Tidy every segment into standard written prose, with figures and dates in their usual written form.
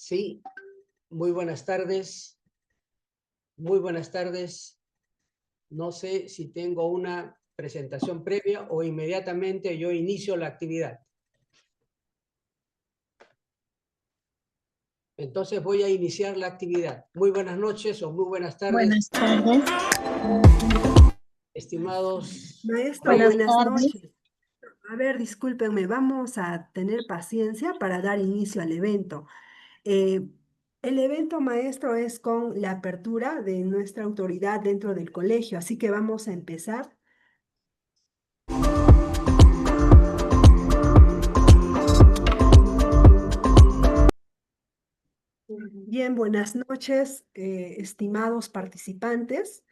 Sí, muy buenas tardes. Muy buenas tardes. No sé si tengo una presentación previa o inmediatamente yo inicio la actividad. Entonces voy a iniciar la actividad. Muy buenas noches o muy buenas tardes, Buenas tardes. estimados. Maestro, Buenas buenas tardes. noches. A ver, discúlpenme, vamos a tener paciencia para dar inicio al evento. Eh, el evento, maestro, es con la apertura de nuestra autoridad dentro del colegio, así que vamos a empezar. Bien, buenas noches, estimados participantes.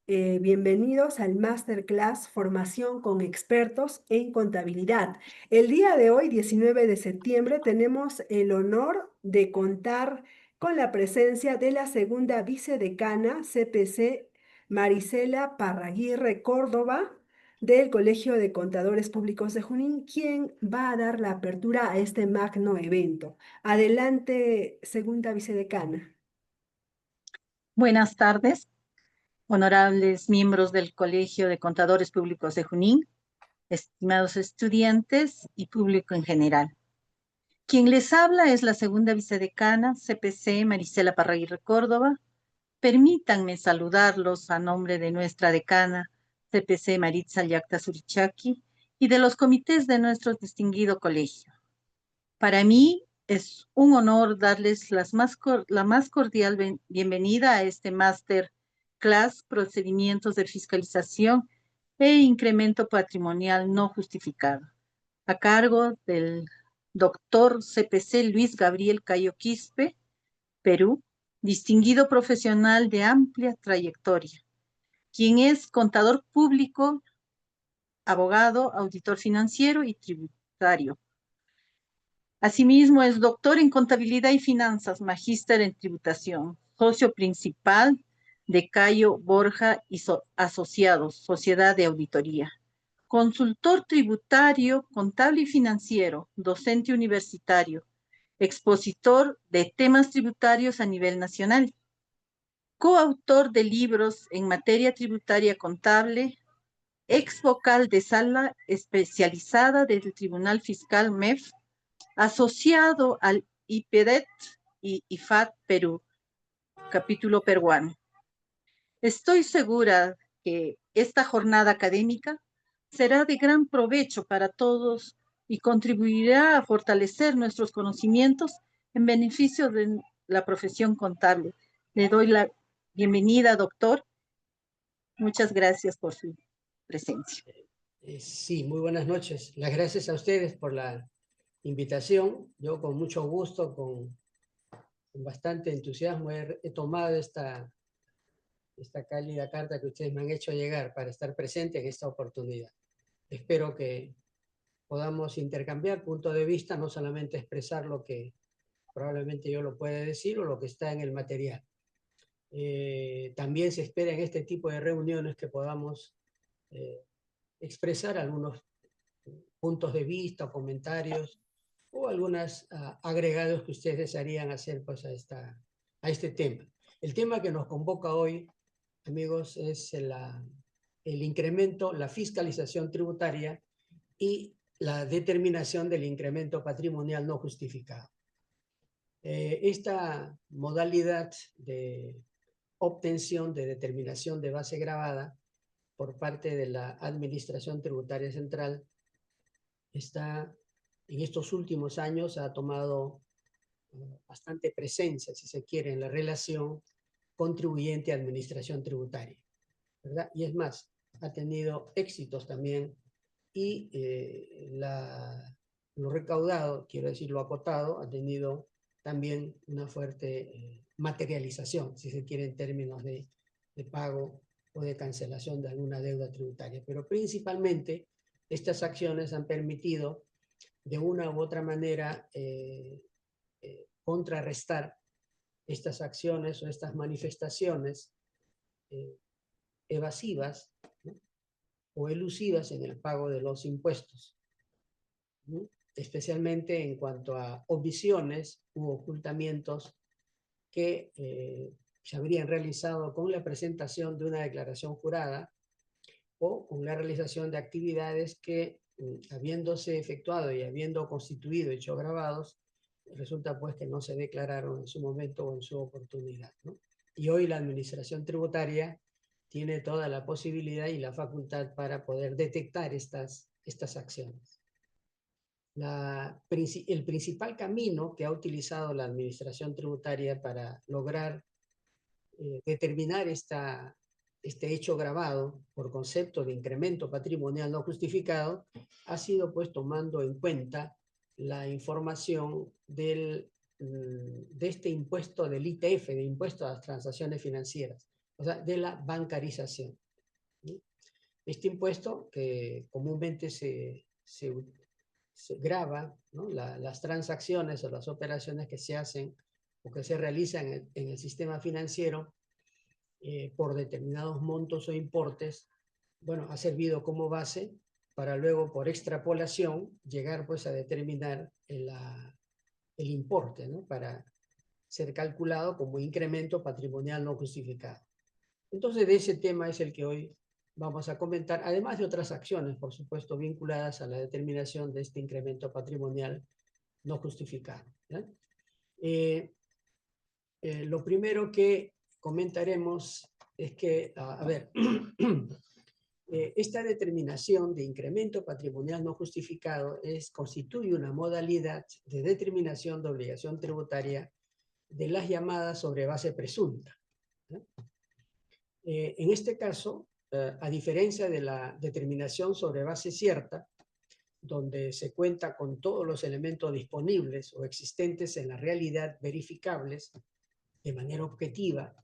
Bienvenidos al Masterclass Formación con Expertos en Contabilidad. El día de hoy, 19 de septiembre, tenemos el honor de contar con la presencia de la segunda vicedecana CPC, Marisela Parraguirre Córdoba, del Colegio de Contadores Públicos de Junín, quien va a dar la apertura a este magno evento. Adelante, segunda vicedecana. Buenas tardes, honorables miembros del Colegio de Contadores Públicos de Junín, estimados estudiantes y público en general. Quien les habla es la segunda vicedecana CPC Marisela Parraguirre Córdoba. Permítanme saludarlos a nombre de nuestra decana CPC Maritza Yacta Surichaki y de los comités de nuestro distinguido colegio. Para mí es un honor darles la más cordial bienvenida a este Masterclass Procedimientos de Fiscalización e Incremento Patrimonial No Justificado, a cargo del doctor CPC Luis Gabriel Cayo Quispe, Perú, distinguido profesional de amplia trayectoria, quien es contador público, abogado, auditor financiero y tributario. Asimismo, es doctor en Contabilidad y Finanzas, magíster en Tributación, socio principal de Cayo Borja y Asociados, Sociedad de Auditoría, consultor tributario, contable y financiero, docente universitario, expositor de temas tributarios a nivel nacional, coautor de libros en materia tributaria contable, ex vocal de sala especializada del Tribunal Fiscal MEF, asociado al IPEDET y IFAT Perú, capítulo peruano. Estoy segura que esta jornada académica será de gran provecho para todos y contribuirá a fortalecer nuestros conocimientos en beneficio de la profesión contable. Le doy la bienvenida, doctor. Muchas gracias por su presencia. Sí, muy buenas noches. Las gracias a ustedes por la invitación. Yo con mucho gusto, con bastante entusiasmo he tomado esta cálida carta que ustedes me han hecho llegar para estar presente en esta oportunidad. Espero que podamos intercambiar puntos de vista, no solamente expresar lo que probablemente yo lo pueda decir o lo que está en el material. También se espera en este tipo de reuniones que podamos expresar algunos puntos de vista o comentarios o algunos agregados que ustedes desearían hacer pues, a este tema. El tema que nos convoca hoy, amigos, es el incremento, la fiscalización tributaria y la determinación del incremento patrimonial no justificado. Esta modalidad de obtención de determinación de base gravada por parte de la Administración Tributaria Central está, en estos últimos años, ha tomado bastante presencia, si se quiere, en la relación contribuyente-administración tributaria, ¿verdad? Y es más, ha tenido éxitos también y lo recaudado, quiero decir lo acotado, ha tenido también una fuerte materialización, si se quiere, en términos de pago o de cancelación de alguna deuda tributaria. Pero principalmente estas acciones han permitido de una u otra manera contrarrestar estas acciones o estas manifestaciones evasivas, ¿no?, o elusivas en el pago de los impuestos, ¿no? especialmente en cuanto a omisiones u ocultamientos que se habrían realizado con la presentación de una declaración jurada o con la realización de actividades que, habiéndose efectuado y habiendo constituido hechos grabados, resulta pues que no se declararon en su momento o en su oportunidad, ¿no? Y hoy la administración tributaria tiene toda la posibilidad y la facultad para poder detectar estas acciones. El principal camino que ha utilizado la administración tributaria para lograr determinar este hecho grabado por concepto de incremento patrimonial no justificado ha sido pues tomando en cuenta la información de este impuesto del ITF, de impuesto a las transacciones financieras, o sea, de la bancarización. Este impuesto que comúnmente se grava, ¿no?, las transacciones o las operaciones que se hacen o que se realizan en el sistema financiero por determinados montos o importes, bueno, ha servido como base para luego, por extrapolación, llegar pues a determinar el importe, ¿no?, para ser calculado como incremento patrimonial no justificado. Entonces, de ese tema es el que hoy vamos a comentar, además de otras acciones, por supuesto, vinculadas a la determinación de este incremento patrimonial no justificado, ¿ya? Lo primero que comentaremos es que, a ver, esta determinación de incremento patrimonial no justificado constituye una modalidad de determinación de obligación tributaria de las llamadas sobre base presunta, ¿no? En este caso, a diferencia de la determinación sobre base cierta, donde se cuenta con todos los elementos disponibles o existentes en la realidad verificables de manera objetiva,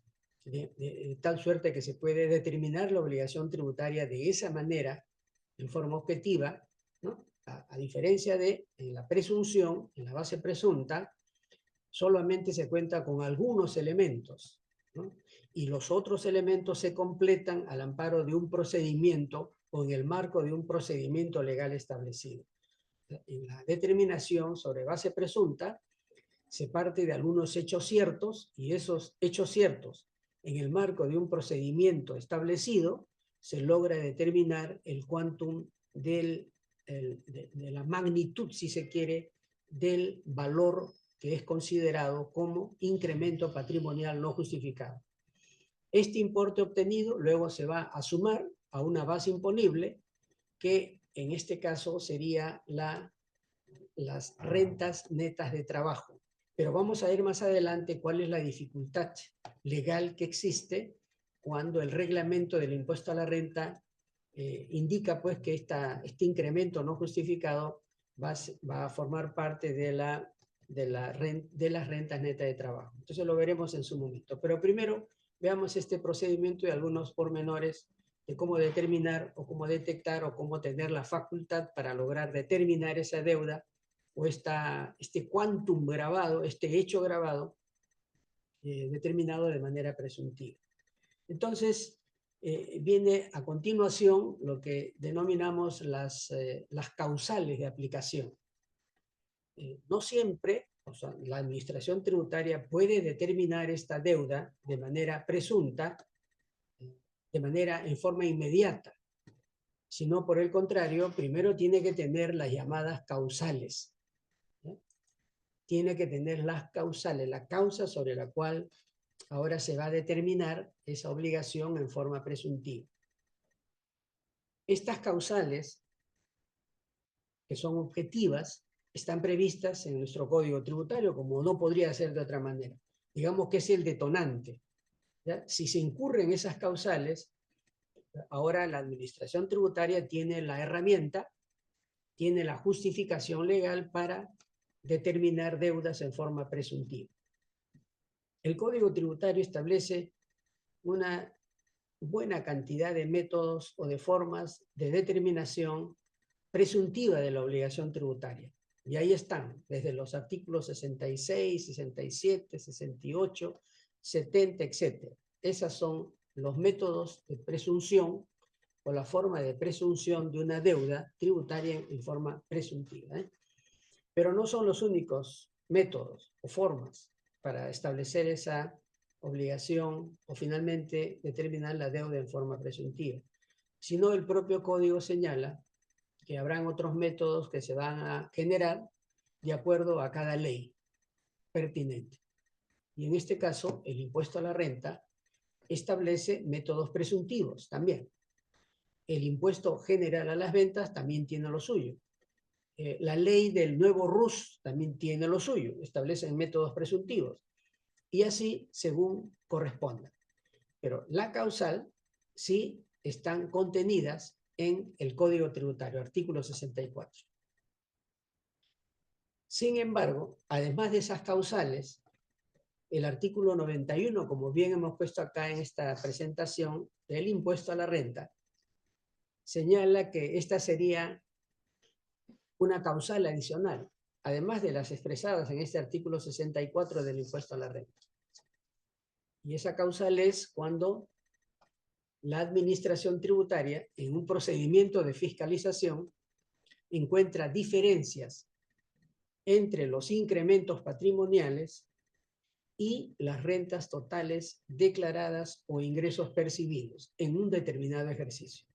de tal suerte que se puede determinar la obligación tributaria de esa manera, en forma objetiva, ¿no? A diferencia de en la presunción, en la base presunta, solamente se cuenta con algunos elementos, ¿no? Y los otros elementos se completan al amparo de un procedimiento o en el marco de un procedimiento legal establecido. En la determinación sobre base presunta se parte de algunos hechos ciertos y esos hechos ciertos en el marco de un procedimiento establecido se logra determinar el quantum de la magnitud, si se quiere, del valor que es considerado como incremento patrimonial no justificado. Este importe obtenido luego se va a sumar a una base imponible que en este caso sería las rentas netas de trabajo. Pero vamos a ver más adelante cuál es la dificultad legal que existe cuando el reglamento del impuesto a la renta indica pues que este incremento no justificado va a formar parte de las rentas netas de trabajo. Entonces lo veremos en su momento. Pero primero veamos este procedimiento y algunos pormenores de cómo determinar o cómo detectar o cómo tener la facultad para lograr determinar esa deuda o este quantum grabado, este hecho grabado, determinado de manera presuntiva. Entonces, viene a continuación lo que denominamos las causales de aplicación. No siempre, o sea, la administración tributaria puede determinar esta deuda de manera presunta, en forma inmediata, sino por el contrario, primero tiene que tener las llamadas causales. Tiene que tener las causales, la causa sobre la cual ahora se va a determinar esa obligación en forma presuntiva. Estas causales, que son objetivas, están previstas en nuestro Código Tributario, como no podría ser de otra manera. Digamos que es el detonante, ¿ya? Si se incurren esas causales, ahora la administración tributaria tiene la herramienta, tiene la justificación legal para determinar deudas en forma presuntiva. El Código Tributario establece una buena cantidad de métodos o de formas de determinación presuntiva de la obligación tributaria. Y ahí están, desde los artículos 66, 67, 68, 70, etc. Esos son los métodos de presunción o la forma de presunción de una deuda tributaria en forma presuntiva, ¿eh? Pero no son los únicos métodos o formas para establecer esa obligación o finalmente determinar la deuda en forma presuntiva, sino el propio código señala que habrán otros métodos que se van a generar de acuerdo a cada ley pertinente. Y en este caso, el impuesto a la renta establece métodos presuntivos también. El impuesto general a las ventas también tiene lo suyo. La ley del nuevo RUS también tiene lo suyo, establecen métodos presuntivos. Y así según corresponda. Pero la causal sí están contenidas en el Código Tributario, artículo 64. Sin embargo, además de esas causales, el artículo 91, como bien hemos puesto acá en esta presentación, del impuesto a la renta, señala que esta sería una causal adicional, además de las expresadas en este artículo 64 del impuesto a la renta. Y esa causal es cuando la administración tributaria, en un procedimiento de fiscalización, encuentra diferencias entre los incrementos patrimoniales y las rentas totales declaradas o ingresos percibidos en un determinado ejercicio.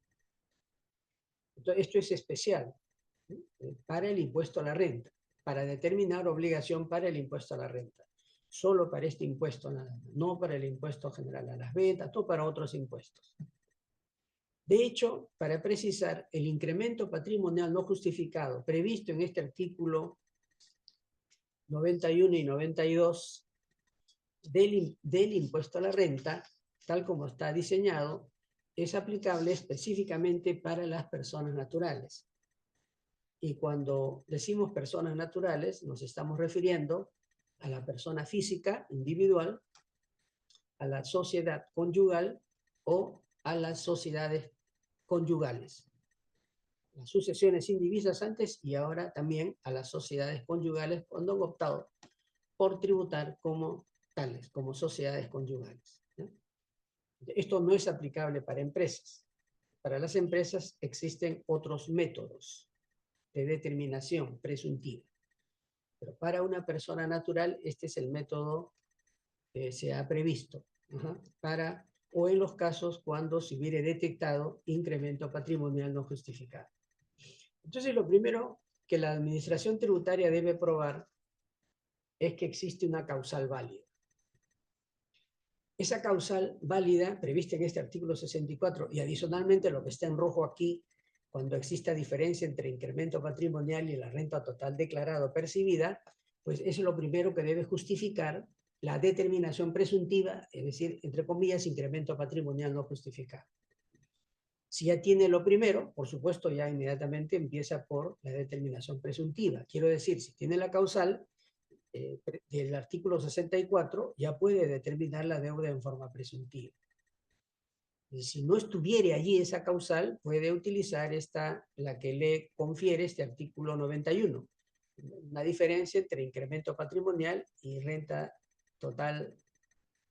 Entonces, esto es especial para el impuesto a la renta, para determinar obligación para el impuesto a la renta. Solo para este impuesto nada más, no para el impuesto general a las ventas, no para otros impuestos. De hecho, para precisar, el incremento patrimonial no justificado previsto en este artículo 91 y 92 del impuesto a la renta, tal como está diseñado, es aplicable específicamente para las personas naturales. Y cuando decimos personas naturales, nos estamos refiriendo a la persona física, individual, a la sociedad conyugal o a las sociedades conyugales. Las sucesiones indivisas antes y ahora también a las sociedades conyugales cuando han optado por tributar como tales, como sociedades conyugales, ¿no? Esto no es aplicable para empresas. Para las empresas existen otros métodos de determinación presuntiva. Pero para una persona natural, este es el método que se ha previsto, para, o en los casos cuando se hubiere detectado incremento patrimonial no justificado. Entonces, lo primero que la administración tributaria debe probar es que existe una causal válida. Esa causal válida, prevista en este artículo 64, y adicionalmente lo que está en rojo aquí, cuando exista diferencia entre incremento patrimonial y la renta total declarada o percibida, pues eso es lo primero que debe justificar la determinación presuntiva, es decir, entre comillas, incremento patrimonial no justificado. Si ya tiene lo primero, por supuesto, ya inmediatamente empieza por la determinación presuntiva. Quiero decir, si tiene la causal del artículo 64, ya puede determinar la deuda en forma presuntiva. Y si no estuviera allí esa causal, puede utilizar la que le confiere este artículo 91. Una diferencia entre incremento patrimonial y renta total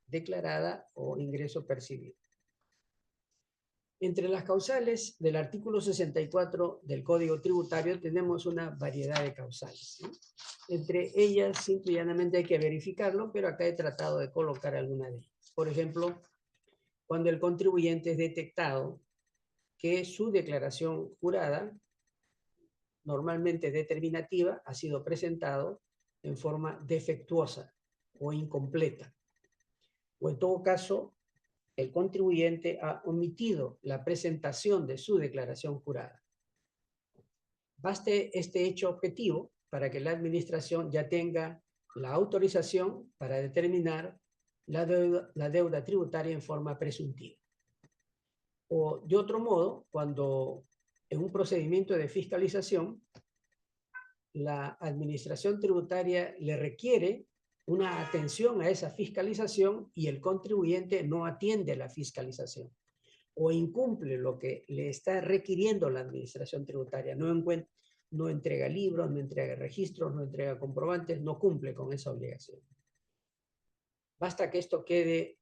declarada o ingreso percibido. Entre las causales del artículo 64 del Código Tributario tenemos una variedad de causales, ¿no? Entre ellas, simple y llanamente hay que verificarlo, pero acá he tratado de colocar alguna de ellas. Por ejemplo, cuando el contribuyente es detectado que su declaración jurada, normalmente determinativa, ha sido presentado en forma defectuosa o incompleta. O en todo caso, el contribuyente ha omitido la presentación de su declaración jurada. Baste este hecho objetivo para que la administración ya tenga la autorización para determinar la deuda tributaria en forma presuntiva. O de otro modo, cuando en un procedimiento de fiscalización, la administración tributaria le requiere una atención a esa fiscalización y el contribuyente no atiende la fiscalización o incumple lo que le está requiriendo la administración tributaria, no entrega libros, no entrega registros, no entrega comprobantes, no cumple con esa obligación. Basta que esto quede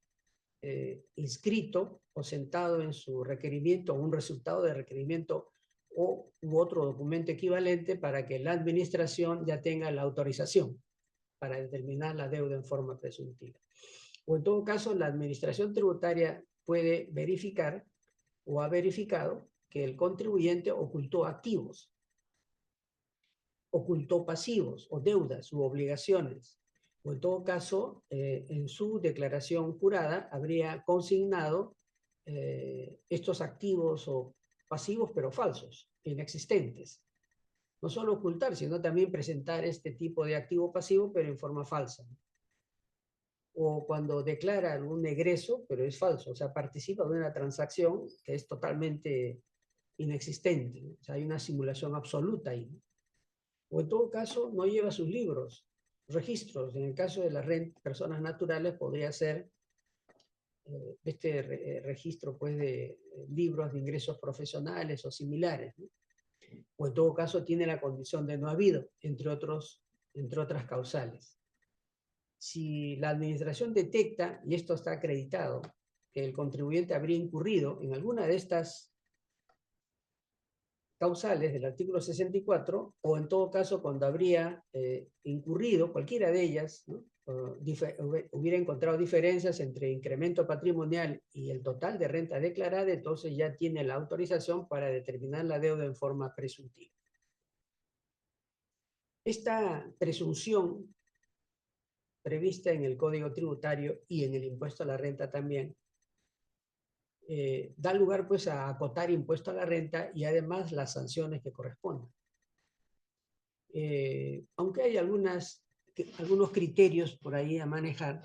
inscrito o sentado en su requerimiento, un resultado de requerimiento u otro documento equivalente para que la administración ya tenga la autorización para determinar la deuda en forma presuntiva. O en todo caso, la administración tributaria puede verificar o ha verificado que el contribuyente ocultó activos, ocultó pasivos o deudas u obligaciones, o en todo caso, en su declaración jurada habría consignado estos activos o pasivos, pero falsos, inexistentes. No solo ocultar, sino también presentar este tipo de activo pasivo, pero en forma falsa. O cuando declara algún egreso, pero es falso, o sea, participa de una transacción que es totalmente inexistente, ¿no? O sea, hay una simulación absoluta ahí. O en todo caso, no lleva sus libros, registros. En el caso de las personas naturales podría ser este registro pues, de libros de ingresos profesionales o similares, ¿no? O en todo caso tiene la condición de no habido, entre otras causales. Si la administración detecta, y esto está acreditado, que el contribuyente habría incurrido en alguna de estas causales del artículo 64, o en todo caso cuando habría incurrido cualquiera de ellas, ¿no? Hubiera encontrado diferencias entre incremento patrimonial y el total de renta declarada, entonces ya tiene la autorización para determinar la deuda en forma presuntiva. Esta presunción prevista en el Código Tributario y en el impuesto a la renta también, da lugar pues a acotar impuesto a la renta y además las sanciones que correspondan. Aunque hay algunos criterios por ahí a manejar,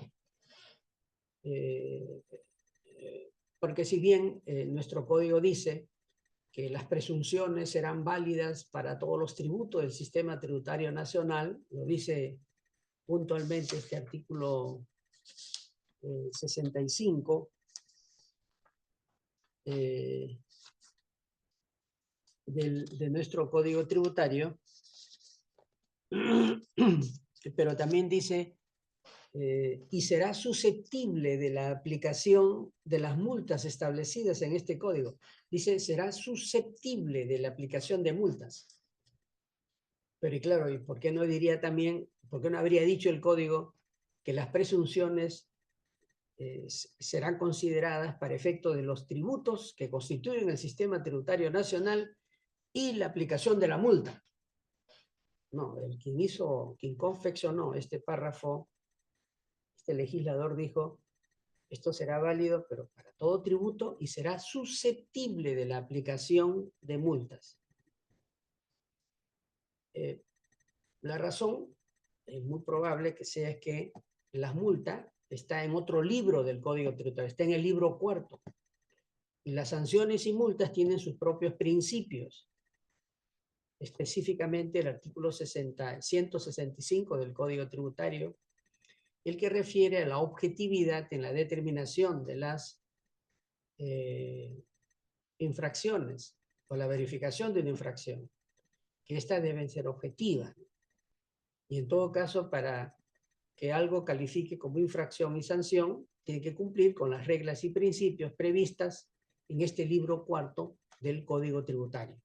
porque si bien nuestro código dice que las presunciones serán válidas para todos los tributos del sistema tributario nacional, lo dice puntualmente este artículo 65, de nuestro código tributario, pero también dice, y será susceptible de la aplicación de las multas establecidas en este código. Dice, será susceptible de la aplicación de multas. Pero y claro, ¿y por qué no diría también, por qué no habría dicho el código que las presunciones serán consideradas para efecto de los tributos que constituyen el sistema tributario nacional y la aplicación de la multa? No, quien confeccionó este párrafo, este legislador dijo, esto será válido, pero para todo tributo y será susceptible de la aplicación de multas. La razón es muy probable que sea que las multas está en otro libro del Código Tributario, está en el libro 4. Y las sanciones y multas tienen sus propios principios. Específicamente el artículo 165 del Código Tributario, el que refiere a la objetividad en la determinación de las infracciones o la verificación de una infracción, que éstas deben ser objetivas. Y en todo caso, para que algo califique como infracción y sanción, tiene que cumplir con las reglas y principios previstas en este libro 4 del Código Tributario.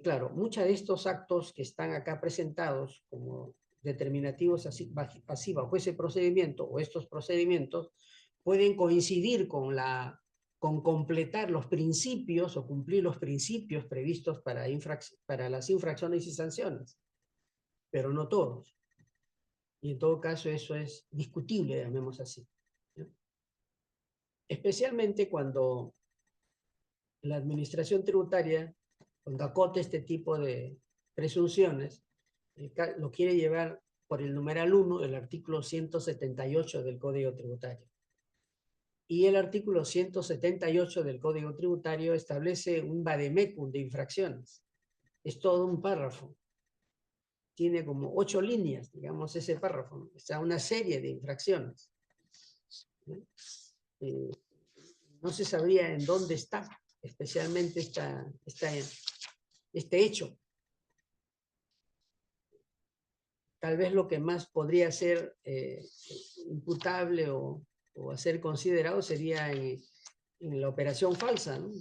Claro, muchos de estos actos que están acá presentados como determinativos así bajo ese procedimiento o estos procedimientos pueden coincidir con completar los principios o cumplir los principios previstos para las infracciones y sanciones, pero no todos. Y en todo caso eso es discutible, llamemos así, ¿no? Especialmente cuando la administración tributaria, cuando acote este tipo de presunciones, lo quiere llevar por el numeral 1 del artículo 178 del Código Tributario. Y el artículo 178 del Código Tributario establece un vademecum de infracciones. Es todo un párrafo. Tiene como 8 líneas, digamos, ese párrafo. O sea, una serie de infracciones. No se sabría en dónde está especialmente este hecho. Tal vez lo que más podría ser imputable o a ser considerado sería en la operación falsa, ¿no?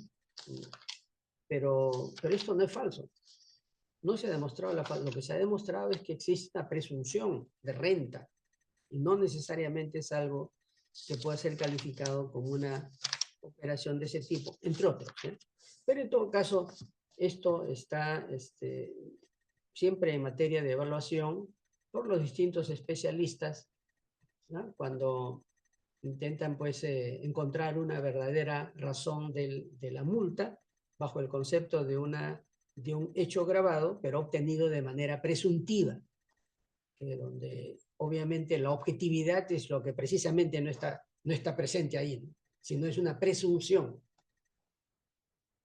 pero esto no es falso. No se ha demostrado lo que se ha demostrado es que existe una presunción de renta y no necesariamente es algo que pueda ser calificado como una operación de ese tipo, entre otros, ¿eh? Pero en todo caso, esto está siempre en materia de evaluación por los distintos especialistas, ¿no? Cuando intentan pues encontrar una verdadera razón de la multa bajo el concepto de un hecho grabado, pero obtenido de manera presuntiva, donde obviamente la objetividad es lo que precisamente no está presente ahí, ¿no? Sino es una presunción.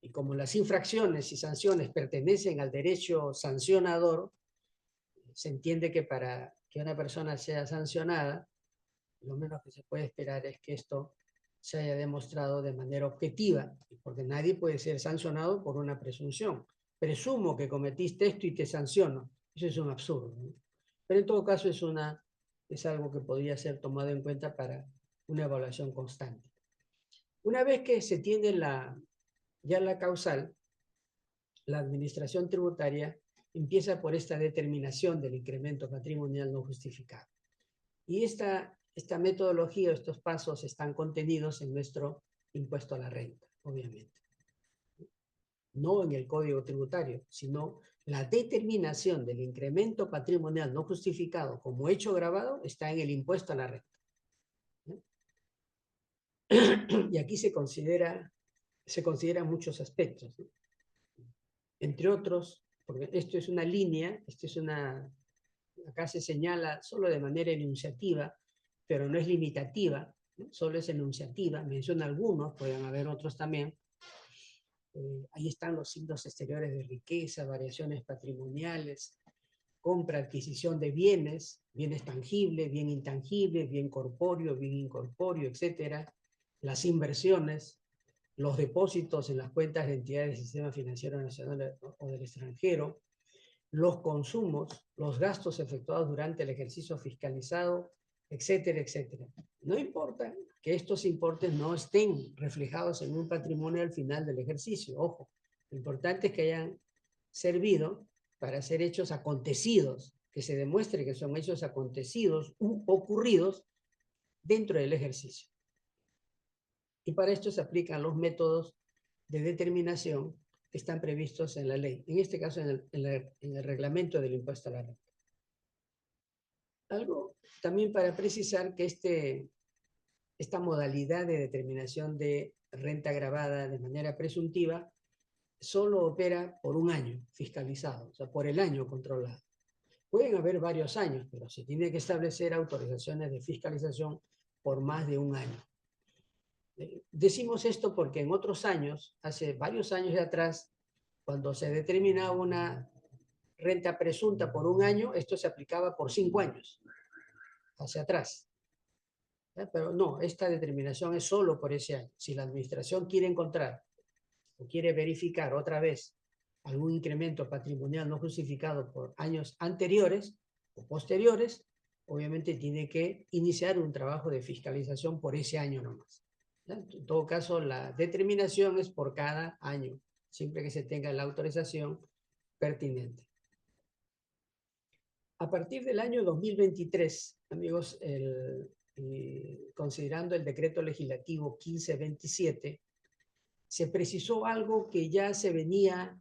Y como las infracciones y sanciones pertenecen al derecho sancionador, se entiende que para que una persona sea sancionada, lo menos que se puede esperar es que esto se haya demostrado de manera objetiva, porque nadie puede ser sancionado por una presunción. Presumo que cometiste esto y te sanciono. Eso es un absurdo, ¿no? Pero en todo caso es algo que podría ser tomado en cuenta para una evaluación constante. Una vez que se tiene ya la causal, la administración tributaria empieza por esta determinación del incremento patrimonial no justificado. Y esta metodología, estos pasos están contenidos en nuestro impuesto a la renta, obviamente. No en el Código Tributario, sino la determinación del incremento patrimonial no justificado como hecho grabado está en el impuesto a la renta. ¿No? Y aquí se consideran muchos aspectos, ¿no? Entre otros, porque esto es una línea, acá se señala solo de manera enunciativa, pero no es limitativa, ¿no? Solo es enunciativa, menciona algunos, pueden haber otros también. Ahí están los signos exteriores de riqueza, variaciones patrimoniales, compra, adquisición de bienes, bienes tangibles, bien intangibles, bien corpóreo, bien incorpóreo, etcétera, las inversiones, los depósitos en las cuentas de entidades del sistema financiero nacional o del extranjero, los consumos, los gastos efectuados durante el ejercicio fiscalizado, etcétera, etcétera. No importa que estos importes no estén reflejados en un patrimonio al final del ejercicio, ojo, lo importante es que hayan servido para ser hechos acontecidos, que se demuestre que son hechos acontecidos u ocurridos dentro del ejercicio. Y para esto se aplican los métodos de determinación que están previstos en la ley, en este caso en el reglamento del impuesto a la renta. Algo también para precisar que esta modalidad de determinación de renta gravada de manera presuntiva solo opera por un año fiscalizado, o sea, por el año controlado. Pueden haber varios años, pero se tiene que establecer autorizaciones de fiscalización por más de un año. Decimos esto porque en otros años, hace varios años de atrás, cuando se determinaba una renta presunta por un año, esto se aplicaba por 5 años, hacia atrás. Pero no, esta determinación es solo por ese año. Si la administración quiere encontrar o quiere verificar otra vez algún incremento patrimonial no justificado por años anteriores o posteriores, obviamente tiene que iniciar un trabajo de fiscalización por ese año nomás. En todo caso, la determinación es por cada año, siempre que se tenga la autorización pertinente. A partir del año 2023, amigos, considerando el decreto legislativo 1527, se precisó algo que ya se venía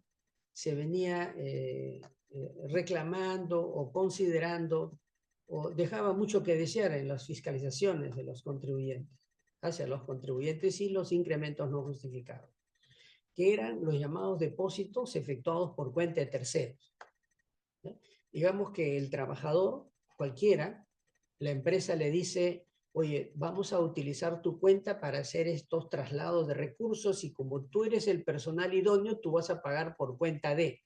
reclamando o considerando, o dejaba mucho que desear en las fiscalizaciones de los contribuyentes, hacia los contribuyentes y los incrementos no justificados, que eran los llamados depósitos efectuados por cuenta de terceros. ¿No? Digamos que el trabajador, cualquiera, la empresa le dice: oye, vamos a utilizar tu cuenta para hacer estos traslados de recursos y como tú eres el personal idóneo, tú vas a pagar por cuenta de.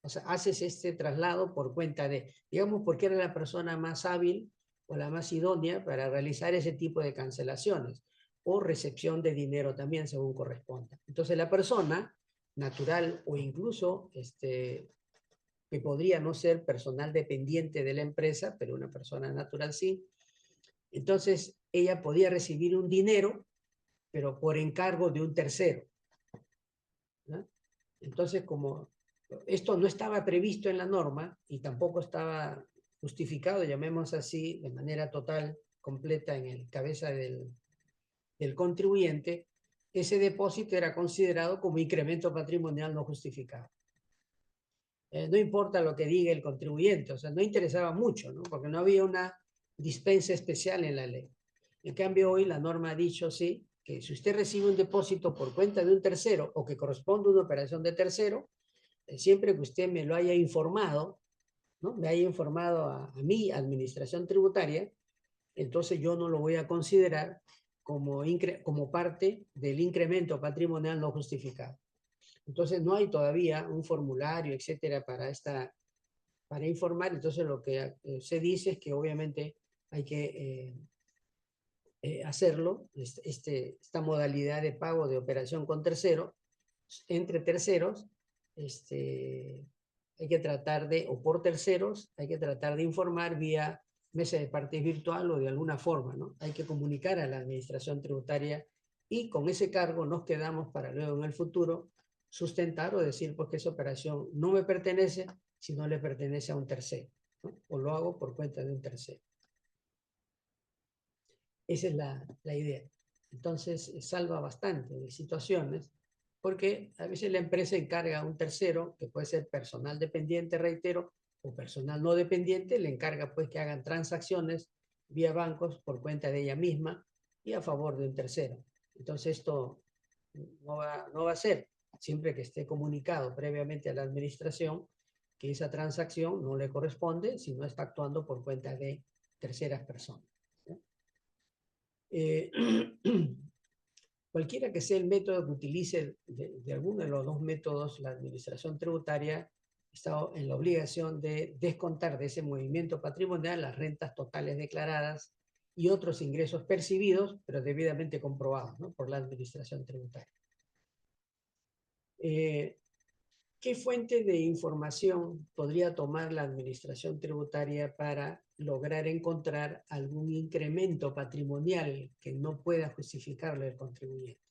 O sea, haces este traslado por cuenta de. Digamos porque era la persona más hábil o la más idónea para realizar ese tipo de cancelaciones o recepción de dinero también, según corresponda. Entonces la persona natural o incluso que podría no ser personal dependiente de la empresa, pero una persona natural sí. Entonces, ella podía recibir un dinero, pero por encargo de un tercero, ¿no? Entonces, como esto no estaba previsto en la norma y tampoco estaba justificado, llamemos así, de manera total, completa en el cabeza del contribuyente, ese depósito era considerado como incremento patrimonial no justificado. No importa lo que diga el contribuyente, o sea, no interesaba mucho, ¿no? Porque no había una dispensa especial en la ley. En cambio, hoy la norma ha dicho, sí, que si usted recibe un depósito por cuenta de un tercero o que corresponde a una operación de tercero, siempre que usted me lo haya informado, ¿no? Me haya informado a mi administración tributaria, entonces yo no lo voy a considerar como parte del incremento patrimonial no justificado. Entonces no hay todavía un formulario, etcétera, para informar. Entonces lo que se dice es que obviamente hay que hacerlo, esta modalidad de pago de operación con tercero, entre terceros, hay que tratar de, o por terceros, hay que tratar de informar vía mesa de partes virtual o de alguna forma, ¿no? Hay que comunicar a la administración tributaria y con ese cargo nos quedamos para luego en el futuro sustentar o decir pues que esa operación no me pertenece, sino le pertenece a un tercero, ¿no? O lo hago por cuenta de un tercero. Esa es la idea. Entonces, salva bastante de situaciones, porque a veces la empresa encarga a un tercero, que puede ser personal dependiente, reitero, o personal no dependiente, le encarga pues que hagan transacciones vía bancos por cuenta de ella misma y a favor de un tercero. Entonces, esto no va a ser, siempre que esté comunicado previamente a la administración, que esa transacción no le corresponde, sino está actuando por cuenta de terceras personas. Cualquiera que sea el método que utilice de alguno de los dos métodos, la administración tributaria está en la obligación de descontar de ese movimiento patrimonial las rentas totales declaradas y otros ingresos percibidos, pero debidamente comprobados, ¿no?, por la administración tributaria. ¿Qué fuente de información podría tomar la administración tributaria para lograr encontrar algún incremento patrimonial que no pueda justificarle el contribuyente?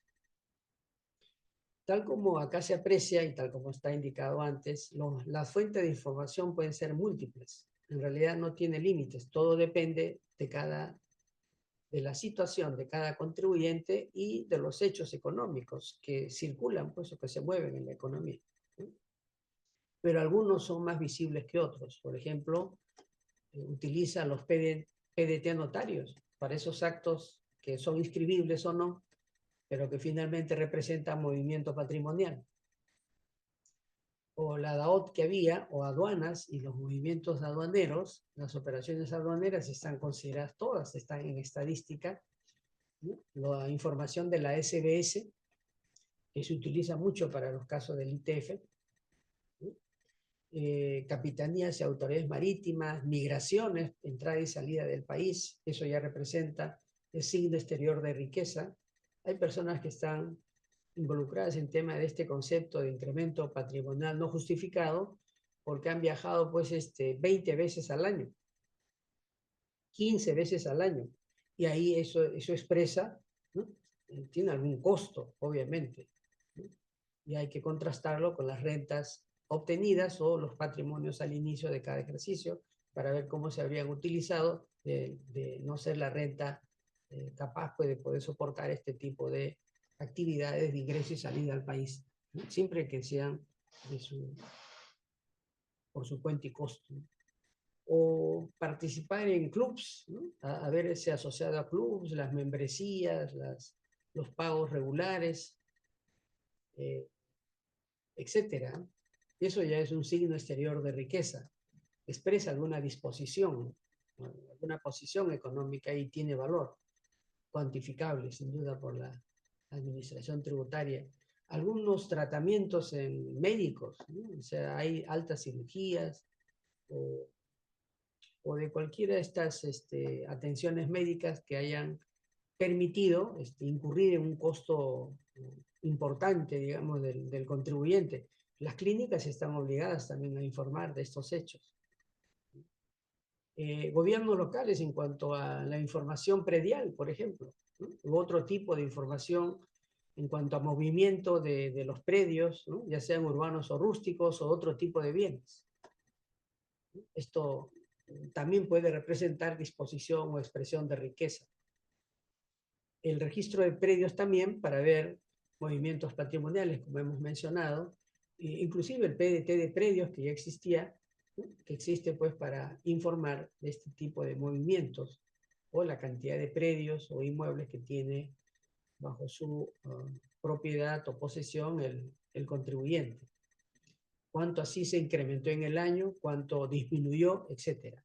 Tal como acá se aprecia y tal como está indicado antes, las fuentes de información pueden ser múltiples. En realidad no tiene límites, todo depende de la situación de cada contribuyente y de los hechos económicos que circulan, pues, o que se mueven en la economía, ¿sí? Pero algunos son más visibles que otros. Por ejemplo, utiliza los PDT notarios para esos actos que son inscribibles o no, pero que finalmente representan movimiento patrimonial. O la DAOT que había, o aduanas y los movimientos aduaneros, las operaciones aduaneras están consideradas todas, están en estadística, ¿no? La información de la SBS, que se utiliza mucho para los casos del ITF, ¿no? Capitanías y autoridades marítimas, migraciones, entrada y salida del país, eso ya representa el signo exterior de riqueza. Hay personas que están involucradas en tema de este concepto de incremento patrimonial no justificado, porque han viajado pues 20 veces al año, 15 veces al año, y ahí eso expresa, ¿no?, tiene algún costo, obviamente, ¿no? Y hay que contrastarlo con las rentas obtenidas o los patrimonios al inicio de cada ejercicio para ver cómo se habrían utilizado de no ser la renta capaz pues, de poder soportar este tipo de actividades de ingreso y salida al país, ¿no?, siempre que sean por su cuenta y costo, ¿no? O participar en clubs, ¿no?, haberse asociado a clubs, las membresías, los pagos regulares, etcétera. Eso ya es un signo exterior de riqueza, expresa alguna disposición, alguna posición económica y tiene valor, cuantificable sin duda por la administración tributaria. Algunos tratamientos médicos, ¿no? O sea, hay altas cirugías o de cualquiera de estas atenciones médicas que hayan permitido incurrir en un costo importante, digamos, del contribuyente. Las clínicas están obligadas también a informar de estos hechos. Gobiernos locales en cuanto a la información predial, por ejemplo, ¿no?, u otro tipo de información en cuanto a movimiento de los predios, ¿no? Ya sean urbanos o rústicos o otro tipo de bienes. Esto también puede representar disposición o expresión de riqueza. El registro de predios también para ver movimientos patrimoniales, como hemos mencionado, inclusive el PDT de predios que ya existía, ¿no? Que existe pues para informar de este tipo de movimientos o la cantidad de predios o inmuebles que tiene bajo su propiedad o posesión el contribuyente. Cuánto así se incrementó en el año, cuánto disminuyó, etc.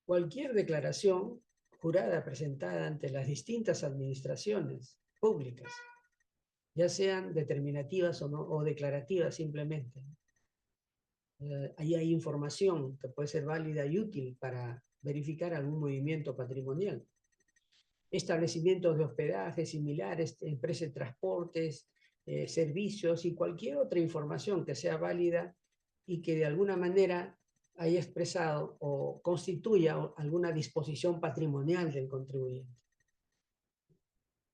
Cualquier declaración jurada presentada ante las distintas administraciones públicas, ya sean determinativas o, no, o declarativas simplemente, ahí hay información que puede ser válida y útil para verificar algún movimiento patrimonial. Establecimientos de hospedaje similares, empresas de transportes, servicios y cualquier otra información que sea válida y que de alguna manera haya expresado o constituya alguna disposición patrimonial del contribuyente.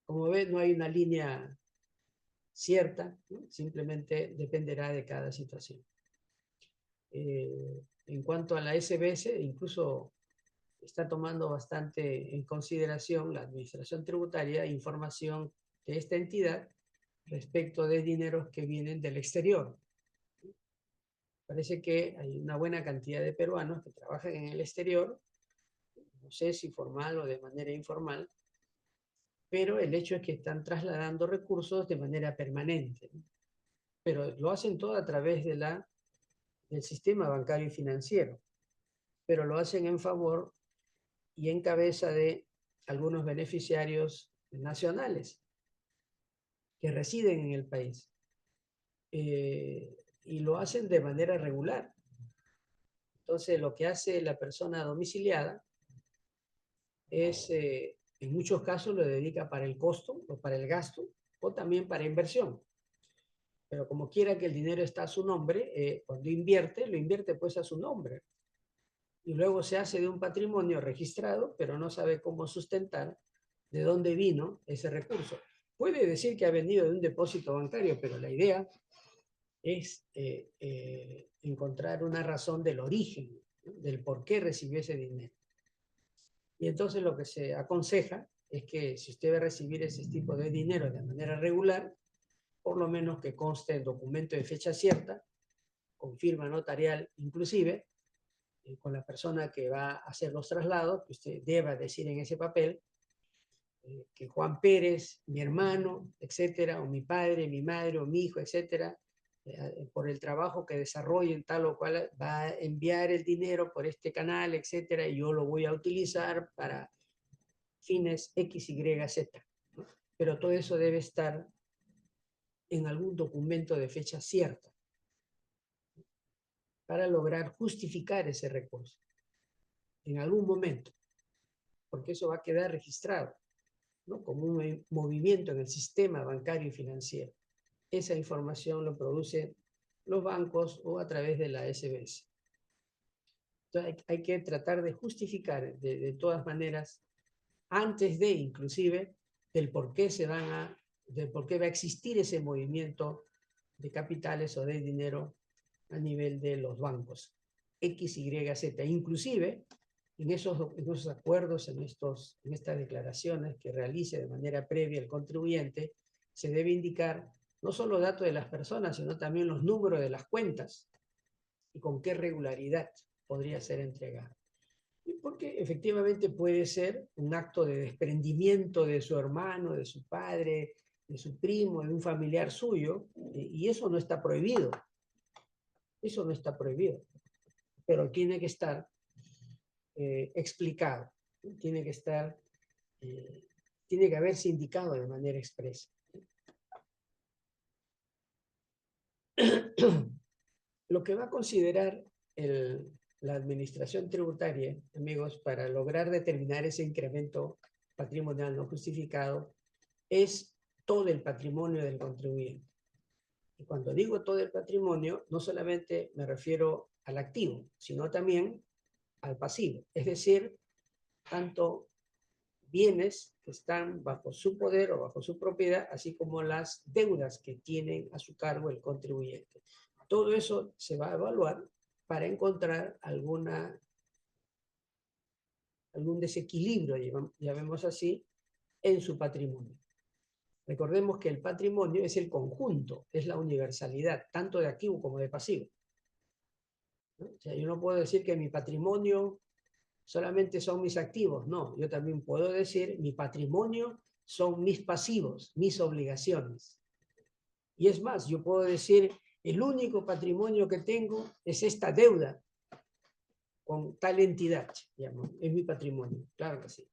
Como ven, no hay una línea cierta, ¿no? Simplemente dependerá de cada situación. En cuanto a la SBS, incluso está tomando bastante en consideración la administración tributaria información de esta entidad respecto de dineros que vienen del exterior. Parece que hay una buena cantidad de peruanos que trabajan en el exterior, no sé si formal o de manera informal, pero el hecho es que están trasladando recursos de manera permanente, ¿no? Pero lo hacen todo a través de del sistema bancario y financiero, pero lo hacen en favor y en cabeza de algunos beneficiarios nacionales que residen en el país. Y lo hacen de manera regular. Entonces, lo que hace la persona domiciliada es, en muchos casos, lo dedica para el costo o para el gasto o también para inversión. Pero como quiera que el dinero está a su nombre, cuando invierte, lo invierte pues a su nombre. Y luego se hace de un patrimonio registrado, pero no sabe cómo sustentar de dónde vino ese recurso. Puede decir que ha venido de un depósito bancario, pero la idea es encontrar una razón del origen, ¿no? Del por qué recibió ese dinero. Y entonces lo que se aconseja es que si usted va a recibir ese tipo de dinero de manera regular, por lo menos que conste el documento de fecha cierta, con firma notarial inclusive, con la persona que va a hacer los traslados, que usted deba decir en ese papel que Juan Pérez, mi hermano, etcétera, o mi padre, mi madre, o mi hijo, etcétera, por el trabajo que desarrollen tal o cual, va a enviar el dinero por este canal, etcétera, y yo lo voy a utilizar para fines X, Y, Z, ¿no? Pero todo eso debe estar en algún documento de fecha cierta para lograr justificar ese recurso en algún momento, porque eso va a quedar registrado, ¿no? Como un movimiento en el sistema bancario y financiero. Esa información lo producen los bancos o a través de la SBS. Entonces hay que tratar de justificar de todas maneras, antes de inclusive, del por qué del por qué va a existir ese movimiento de capitales o de dinero a nivel de los bancos. X, Y, Z. Inclusive, en esos acuerdos, en estas declaraciones que realice de manera previa el contribuyente, se debe indicar no solo datos de las personas, sino también los números de las cuentas y con qué regularidad podría ser entregado. Porque efectivamente puede ser un acto de desprendimiento de su hermano, de su padre, de su primo, de un familiar suyo, y eso no está prohibido. Eso no está prohibido, pero tiene que estar explicado, tiene que estar, tiene que haberse indicado de manera expresa. Lo que va a considerar la administración tributaria, amigos, para lograr determinar ese incremento patrimonial no justificado, es todo el patrimonio del contribuyente. Y cuando digo todo el patrimonio, no solamente me refiero al activo, sino también al pasivo, es decir, tanto bienes que están bajo su poder o bajo su propiedad, así como las deudas que tienen a su cargo el contribuyente. Todo eso se va a evaluar para encontrar algún desequilibrio, llamemos así, en su patrimonio. Recordemos que el patrimonio es el conjunto, es la universalidad, tanto de activo como de pasivo, ¿no? O sea, yo no puedo decir que mi patrimonio solamente son mis activos, no, yo también puedo decir mi patrimonio son mis pasivos, mis obligaciones. Y es más, yo puedo decir el único patrimonio que tengo es esta deuda con tal entidad, digamos, es mi patrimonio, claro que sí.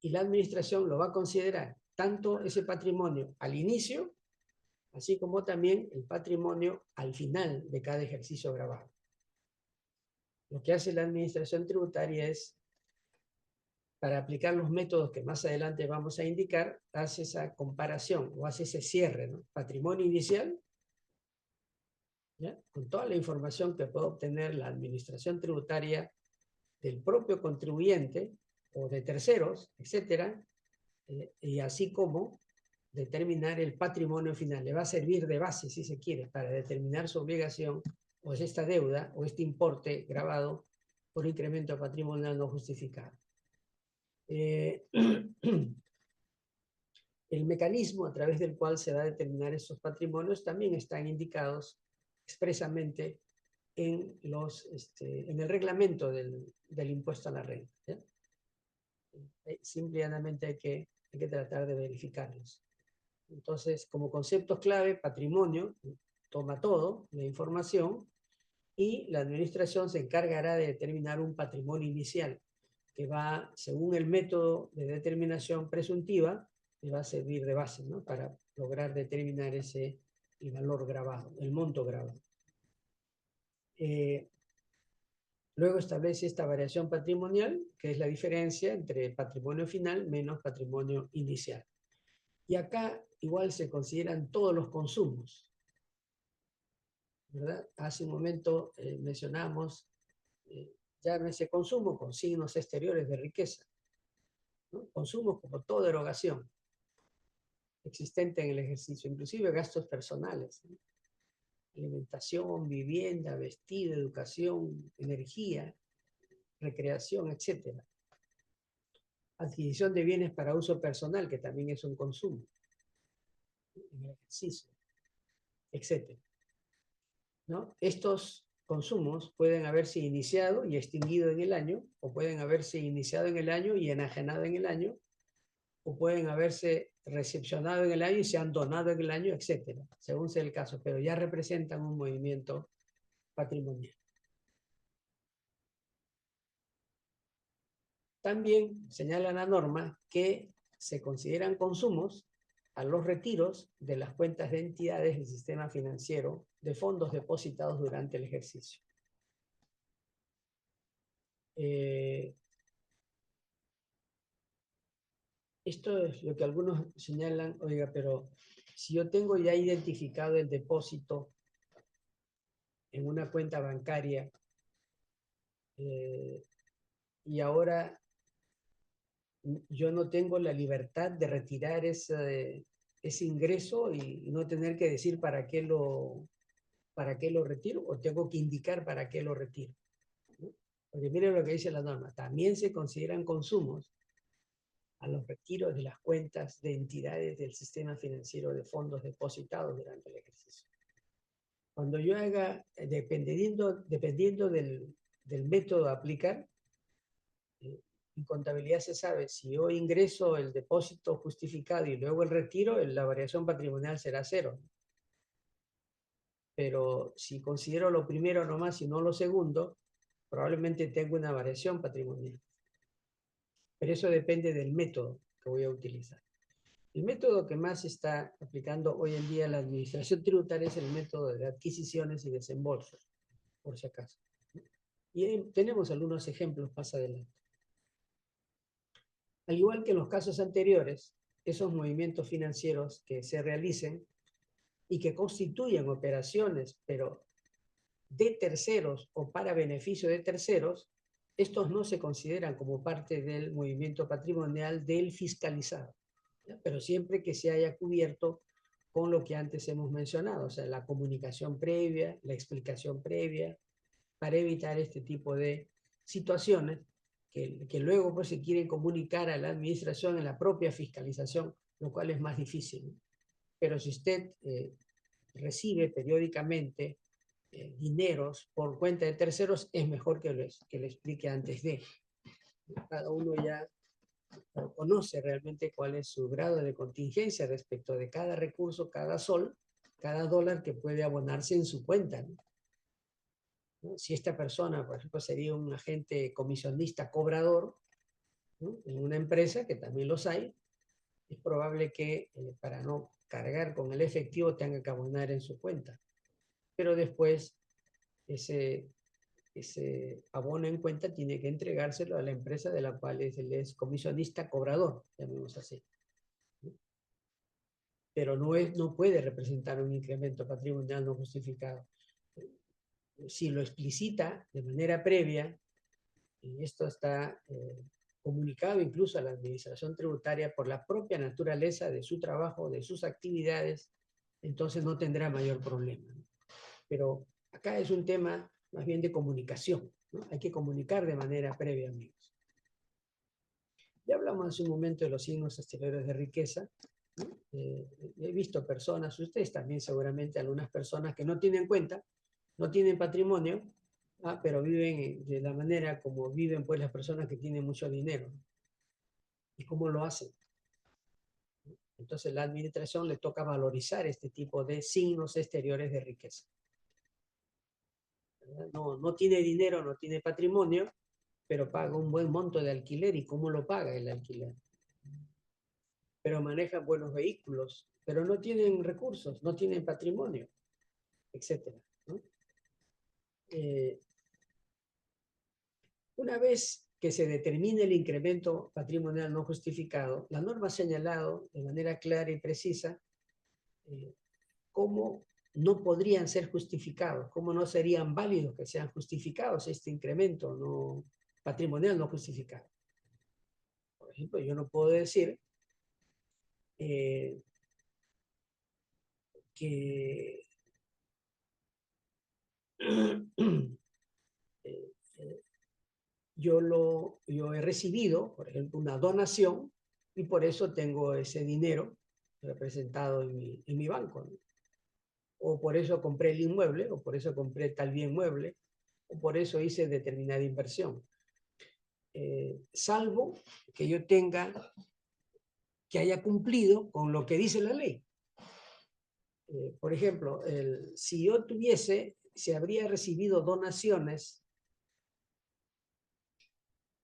Y la administración lo va a considerar tanto ese patrimonio al inicio, así como también el patrimonio al final de cada ejercicio grabado. Lo que hace la administración tributaria es, para aplicar los métodos que más adelante vamos a indicar, hace esa comparación o hace ese cierre, ¿no? Patrimonio inicial, ¿ya? Con toda la información que puede obtener la administración tributaria del propio contribuyente o de terceros, etcétera, y así como determinar el patrimonio final. Le va a servir de base, si se quiere, para determinar su obligación o es esta deuda o este importe grabado por incremento patrimonial no justificado. El mecanismo a través del cual se va a determinar estos patrimonios también están indicados expresamente en el reglamento del impuesto a la renta, ¿ya? Simplemente hay que tratar de verificarlos. Entonces, como conceptos clave, patrimonio toma todo, la información, y la administración se encargará de determinar un patrimonio inicial que va, según el método de determinación presuntiva, le va a servir de base, ¿no? Para lograr determinar el valor grabado, el monto grabado. Luego establece esta variación patrimonial, que es la diferencia entre patrimonio final menos patrimonio inicial. Y acá igual se consideran todos los consumos, ¿verdad? Hace un momento mencionamos, llámese consumo con signos exteriores de riqueza, ¿no? Consumo como toda erogación existente en el ejercicio, inclusive gastos personales, ¿no? Alimentación, vivienda, vestido, educación, energía, recreación, etc. Adquisición de bienes para uso personal, que también es un consumo en el ejercicio, etc. ¿No? Estos consumos pueden haberse iniciado y extinguido en el año, o pueden haberse iniciado en el año y enajenado en el año, o pueden haberse recepcionado en el año y se han donado en el año, etc., según sea el caso, pero ya representan un movimiento patrimonial. También señala la norma que se consideran consumos a los retiros de las cuentas de entidades del sistema financiero de fondos depositados durante el ejercicio. Esto es lo que algunos señalan, oiga, pero si yo tengo ya identificado el depósito en una cuenta bancaria y ahora yo no tengo la libertad de retirar ese ingreso y no tener que decir para qué lo retiro, o tengo que indicar para qué lo retiro, ¿no? Porque miren lo que dice la norma, también se consideran consumos a los retiros de las cuentas de entidades del sistema financiero de fondos depositados durante el ejercicio. Cuando yo haga, dependiendo del método a aplicar, en contabilidad se sabe, si yo ingreso el depósito justificado y luego el retiro, la variación patrimonial será cero. Pero si considero lo primero nomás y no lo segundo, probablemente tengo una variación patrimonial. Pero eso depende del método que voy a utilizar. El método que más está aplicando hoy en día la administración tributaria es el método de adquisiciones y desembolsos, por si acaso. Y tenemos algunos ejemplos más adelante. Al igual que en los casos anteriores, esos movimientos financieros que se realicen y que constituyan operaciones, pero de terceros o para beneficio de terceros, estos no se consideran como parte del movimiento patrimonial del fiscalizado, ¿ya? Pero siempre que se haya cubierto con lo que antes hemos mencionado, o sea, la comunicación previa, la explicación previa, para evitar este tipo de situaciones que luego pues, se quieren comunicar a la administración en la propia fiscalización, lo cual es más difícil, ¿no? Pero si usted recibe periódicamente dineros por cuenta de terceros, es mejor que le explique antes de. Cada uno ya conoce realmente cuál es su grado de contingencia respecto de cada recurso, cada sol, cada dólar que puede abonarse en su cuenta, ¿no? Si esta persona, por ejemplo, sería un agente comisionista cobrador, ¿no? En una empresa, que también los hay, es probable que para no cargar con el efectivo tenga que abonar en su cuenta. Pero después ese abono en cuenta tiene que entregárselo a la empresa de la cual él es comisionista cobrador, llamemos así, ¿no? Pero no puede representar un incremento patrimonial no justificado. Si lo explicita de manera previa, y esto está comunicado incluso a la administración tributaria por la propia naturaleza de su trabajo, de sus actividades, entonces no tendrá mayor problema, ¿no? Pero acá es un tema más bien de comunicación, ¿no? Hay que comunicar de manera previa, amigos. Ya hablamos hace un momento de los signos exteriores de riqueza, ¿no? He visto personas, ustedes también seguramente, algunas personas que no tienen cuenta, no tienen patrimonio, pero viven de la manera como viven pues las personas que tienen mucho dinero. ¿Y cómo lo hacen? Entonces la administración le toca valorizar este tipo de signos exteriores de riqueza. No tiene dinero, no tiene patrimonio, pero paga un buen monto de alquiler. ¿Y cómo lo paga el alquiler? Pero manejan buenos vehículos, pero no tienen recursos, no tienen patrimonio, etc., ¿no? Una vez que se determine el incremento patrimonial no justificado, la norma ha señalado de manera clara y precisa cómo no podrían ser justificados, cómo no serían válidos que sean justificados este incremento no patrimonial no justificado. Por ejemplo, yo no puedo decir que yo he recibido, por ejemplo, una donación y por eso tengo ese dinero representado en mi banco, ¿no? O por eso compré el inmueble, o por eso compré tal bien mueble, o por eso hice determinada inversión. Salvo que yo que haya cumplido con lo que dice la ley. Por ejemplo, si yo se habría recibido donaciones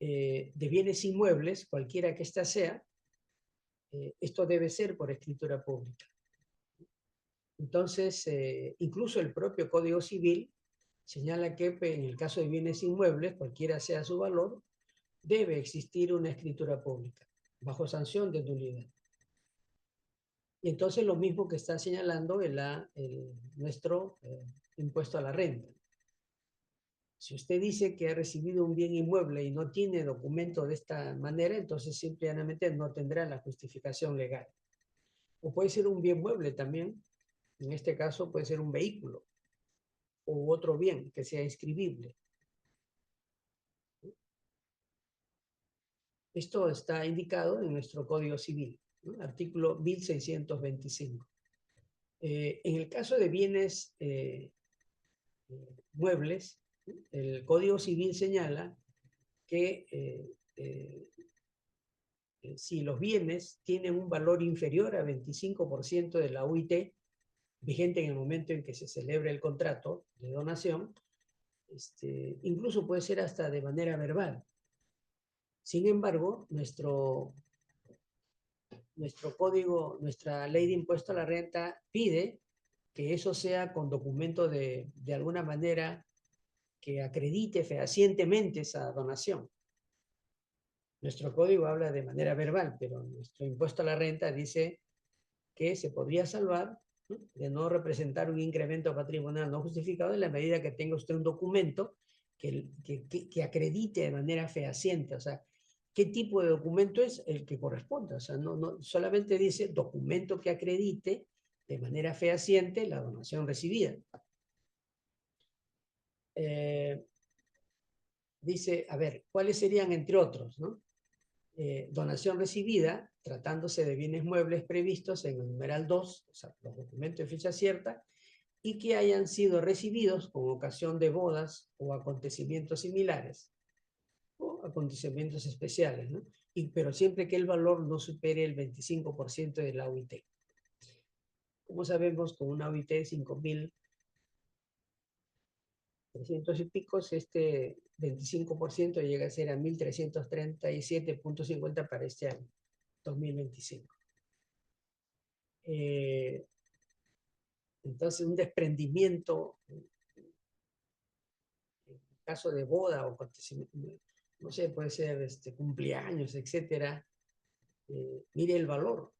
de bienes inmuebles, cualquiera que ésta sea, esto debe ser por escritura pública. Entonces, incluso el propio Código Civil señala que en el caso de bienes inmuebles, cualquiera sea su valor, debe existir una escritura pública, bajo sanción de nulidad. Y entonces lo mismo que está señalando nuestro impuesto a la renta. Si usted dice que ha recibido un bien inmueble y no tiene documento de esta manera, entonces simplemente no tendrá la justificación legal. O puede ser un bien mueble también, en este caso puede ser un vehículo u otro bien que sea inscribible. Esto está indicado en nuestro Código Civil, ¿no? Artículo 1625. En el caso de bienes muebles, el Código Civil señala que si los bienes tienen un valor inferior a 25% de la UIT, vigente en el momento en que se celebre el contrato de donación, incluso puede ser hasta de manera verbal. Sin embargo, nuestro código, nuestra ley de impuesto a la renta pide que eso sea con documento de alguna manera que acredite fehacientemente esa donación. Nuestro código habla de manera verbal, pero nuestro impuesto a la renta dice que se podría salvar, ¿no?, de no representar un incremento patrimonial no justificado en la medida que tenga usted un documento que acredite de manera fehaciente, o sea, qué tipo de documento es el que corresponda, o sea, no solamente dice documento que acredite de manera fehaciente la donación recibida. Dice, a ver, ¿cuáles serían entre otros, no? Donación recibida, tratándose de bienes muebles previstos en el numeral 2, o sea, los documentos de fecha cierta, y que hayan sido recibidos con ocasión de bodas o acontecimientos similares, o acontecimientos especiales, ¿no? Pero siempre que el valor no supere el 25% de la OIT. Como sabemos, con una OIT de 5.300 y picos, este 25% llega a ser a 1.337.50 para este año, 2025. Entonces, un desprendimiento, en caso de boda o acontecimiento, no sé, puede ser cumpleaños, etcétera, mire el valor.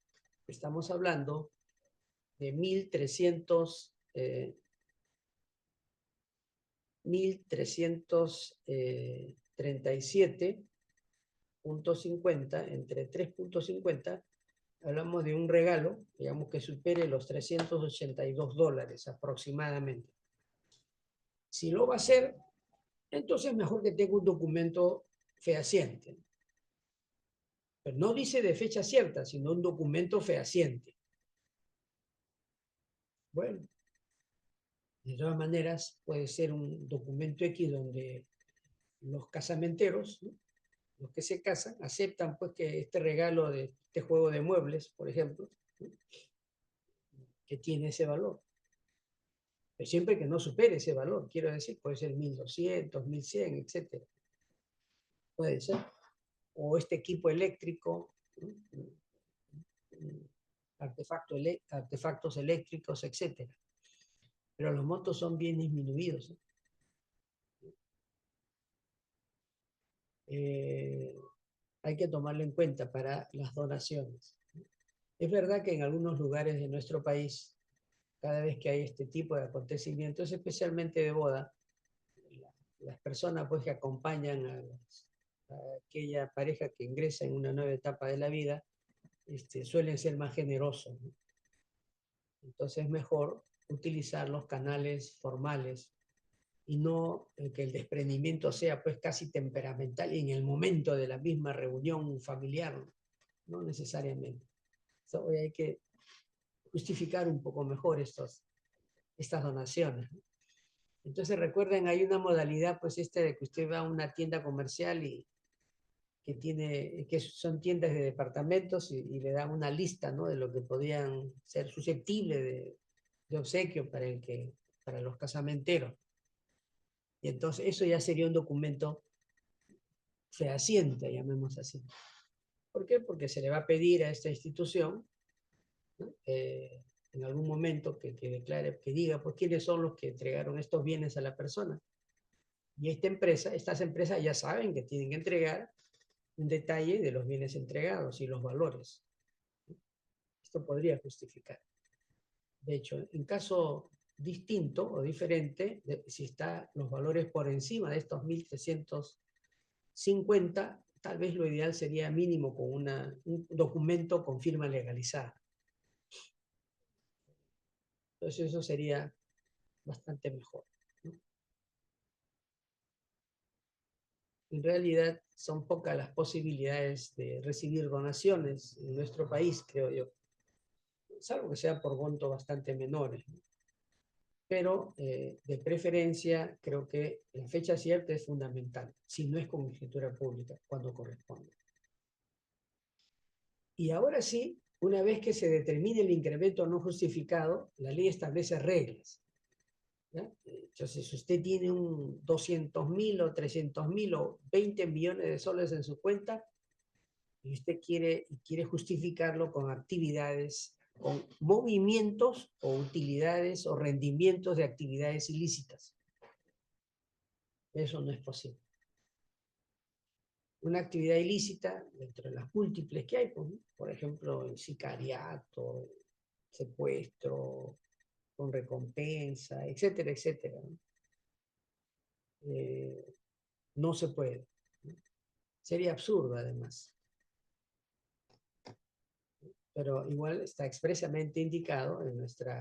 Estamos hablando de 1.337.50 entre 3.50, hablamos de un regalo, digamos que supere los $382 aproximadamente. Si lo va a hacer, entonces mejor que tenga un documento fehaciente. Pero no dice de fecha cierta, sino un documento fehaciente. Bueno, de todas maneras puede ser un documento X donde los casamenteros, ¿no?, los que se casan, aceptan pues que este regalo de este juego de muebles, por ejemplo, ¿no?, que tiene ese valor. Pero siempre que no supere ese valor, quiero decir, puede ser 1.200, 1.100, etc. Puede ser. O este equipo eléctrico, ¿no?, artefactos eléctricos, etc. Pero los montos son bien disminuidos, ¿no? Hay que tomarlo en cuenta para las donaciones. Es verdad que en algunos lugares de nuestro país, cada vez que hay este tipo de acontecimientos, especialmente de boda, las personas pues, que acompañan a aquella pareja que ingresa en una nueva etapa de la vida, suelen ser más generosos, ¿no? Entonces es mejor utilizar los canales formales y no que el desprendimiento sea pues casi temperamental y en el momento de la misma reunión familiar, no necesariamente. Hoy hay que justificar un poco mejor estas donaciones. Entonces recuerden, hay una modalidad pues de que usted va a una tienda comercial y que son tiendas de departamentos y le dan una lista, ¿no?, de lo que podían ser susceptibles de obsequio para los casamenteros. Y entonces eso ya sería un documento fehaciente, llamemos así. ¿Por qué? Porque se le va a pedir a esta institución, ¿no?, en algún momento que declare, que diga pues quiénes son los que entregaron estos bienes a la persona. Y estas empresas ya saben que tienen que entregar un detalle de los bienes entregados y los valores. Esto podría justificar. De hecho, en caso distinto o diferente, si están los valores por encima de estos 1.350, tal vez lo ideal sería mínimo con un documento con firma legalizada. Entonces eso sería bastante mejor, ¿no? En realidad son pocas las posibilidades de recibir donaciones en nuestro país, creo yo, salvo que sea por montos bastante menores, ¿no? Pero de preferencia creo que la fecha cierta es fundamental, si no es con escritura pública, cuando corresponde. Y ahora sí, una vez que se determine el incremento no justificado, la ley establece reglas, ¿ya? Entonces, si usted tiene un 200.000 o 300.000 o 20 millones de soles en su cuenta y usted quiere justificarlo con actividades, con movimientos o utilidades o rendimientos de actividades ilícitas. Eso no es posible. Una actividad ilícita, dentro de las múltiples que hay, pues, por ejemplo, el sicariato, secuestro con recompensa, etcétera, etcétera, ¿no? no se puede. Sería absurdo, además. Pero igual está expresamente indicado en nuestro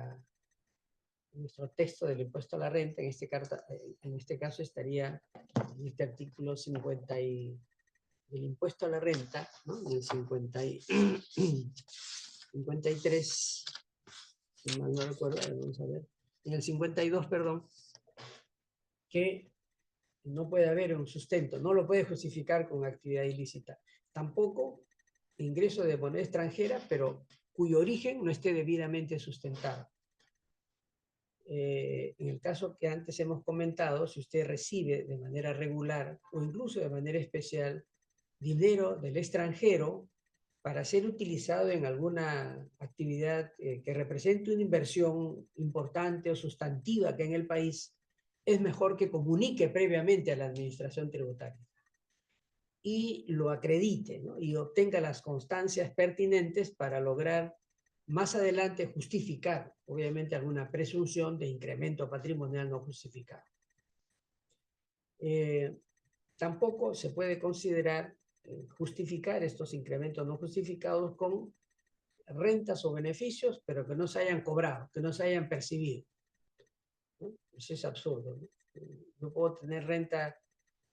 texto del impuesto a la renta. En este caso estaría en este artículo 50 del impuesto a la renta, ¿no? En el 53, si mal no recuerdo, vamos a ver, en el 52, perdón, que no puede haber un sustento, no lo puede justificar con actividad ilícita. Tampoco ingreso de moneda extranjera, pero cuyo origen no esté debidamente sustentado. En el caso que antes hemos comentado, si usted recibe de manera regular o incluso de manera especial dinero del extranjero para ser utilizado en alguna actividad que represente una inversión importante o sustantiva que en el país, es mejor que comunique previamente a la administración tributaria y lo acredite, ¿no? Y obtenga las constancias pertinentes para lograr más adelante justificar, obviamente, alguna presunción de incremento patrimonial no justificado. Tampoco se puede considerar justificar estos incrementos no justificados con rentas o beneficios, pero que no se hayan cobrado, que no se hayan percibido, ¿no? Eso es absurdo, ¿no? No puedo tener renta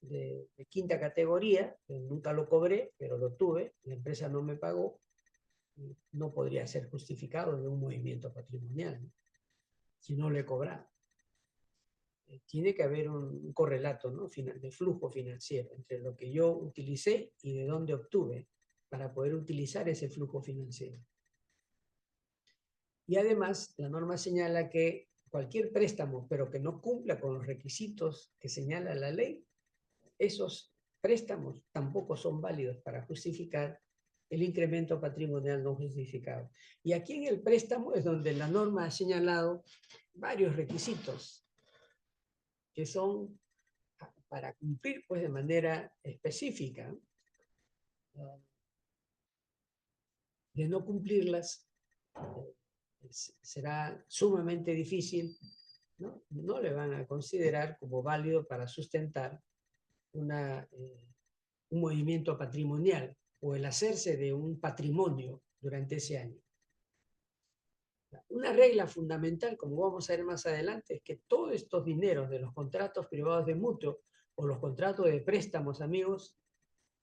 de quinta categoría, nunca lo cobré, pero lo tuve, la empresa no me pagó, no podría ser justificado de un movimiento patrimonial, ¿no? Si no le he cobrado. Tiene que haber un correlato, ¿no? De flujo financiero entre lo que yo utilicé y de dónde obtuve para poder utilizar ese flujo financiero. Y además, la norma señala que cualquier préstamo, pero que no cumpla con los requisitos que señala la ley, esos préstamos tampoco son válidos para justificar el incremento patrimonial no justificado. Y aquí en el préstamo es donde la norma ha señalado varios requisitos que son para cumplir pues de manera específica. De no cumplirlas será sumamente difícil, ¿no? No le van a considerar como válido para sustentar un movimiento patrimonial o el hacerse de un patrimonio durante ese año. Una regla fundamental, como vamos a ver más adelante, es que todos estos dineros de los contratos privados de mutuo o los contratos de préstamos, amigos,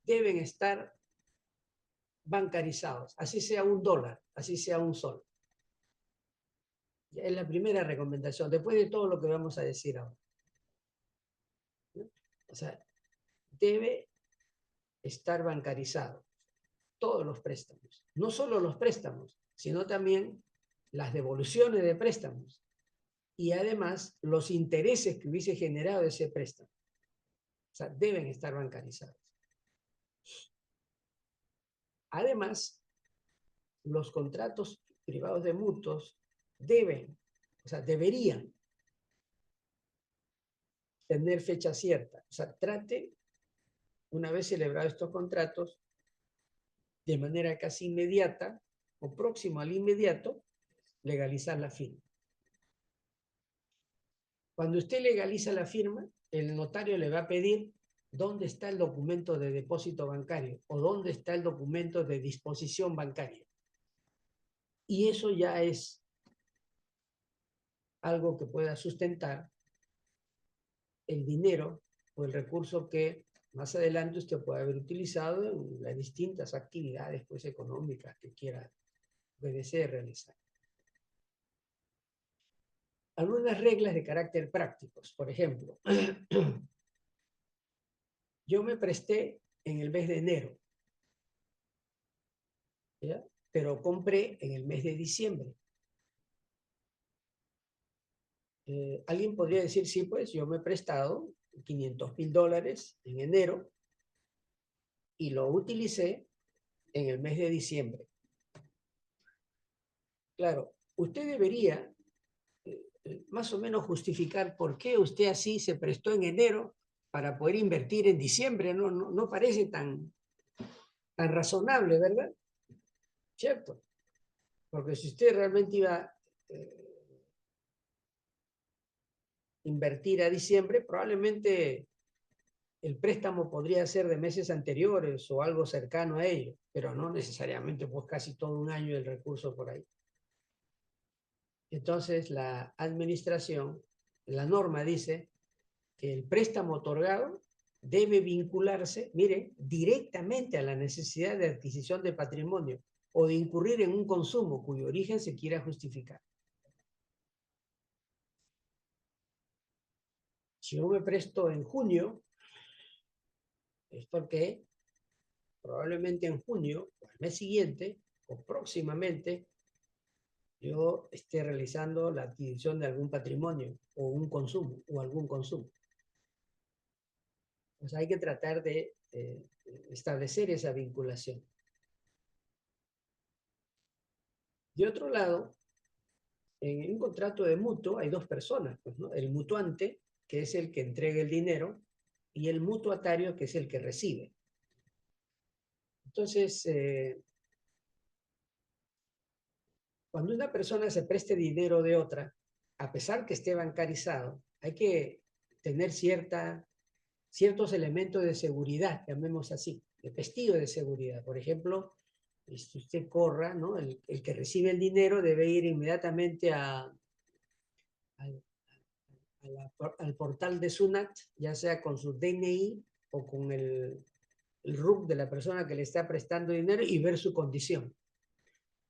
deben estar bancarizados, así sea $1, así sea un sol. Es la primera recomendación, después de todo lo que vamos a decir ahora, ¿no? O sea, debe estar bancarizado todos los préstamos, no solo los préstamos, sino también las devoluciones de préstamos y además los intereses que hubiese generado ese préstamo. O sea, deben estar bancarizados. Además, los contratos privados de mutuos deberían tener fecha cierta. O sea, trate, una vez celebrados estos contratos, de manera casi inmediata o próximo al inmediato, legalizar la firma. Cuando usted legaliza la firma, el notario le va a pedir dónde está el documento de depósito bancario o dónde está el documento de disposición bancaria. Y eso ya es algo que pueda sustentar el dinero o el recurso que más adelante usted puede haber utilizado en las distintas actividades pues, económicas que quiera que desee realizar. Algunas reglas de carácter prácticos. Por ejemplo, yo me presté en el mes de enero, ¿ya? Pero compré en el mes de diciembre. Alguien podría decir, sí, pues yo me he prestado $500,000 en enero y lo utilicé en el mes de diciembre. Claro, usted debería más o menos justificar por qué usted así se prestó en enero para poder invertir en diciembre. No parece tan razonable, ¿verdad? ¿Cierto? Porque si usted realmente iba invertir a diciembre, probablemente el préstamo podría ser de meses anteriores o algo cercano a ello, pero no necesariamente pues casi todo un año el recurso por ahí. Entonces la administración, la norma dice que el préstamo otorgado debe vincularse, miren, directamente a la necesidad de adquisición de patrimonio o de incurrir en un consumo cuyo origen se quiera justificar. Si yo me presto en junio, es porque probablemente en junio, o al mes siguiente, o próximamente, yo esté realizando la adquisición de algún patrimonio, o un consumo, o algún consumo. Pues hay que tratar de establecer esa vinculación. De otro lado, en un contrato de mutuo hay dos personas, pues, ¿no? El mutuante, que es el que entrega el dinero, y el mutuatario, que es el que recibe. Entonces, cuando una persona se preste dinero de otra, a pesar que esté bancarizado, hay que tener ciertos elementos de seguridad, llamemos así, de testigo de seguridad. Por ejemplo, si usted corra, ¿no? El que recibe el dinero debe ir inmediatamente al portal de SUNAT, ya sea con su DNI o con el RUC de la persona que le está prestando dinero y ver su condición.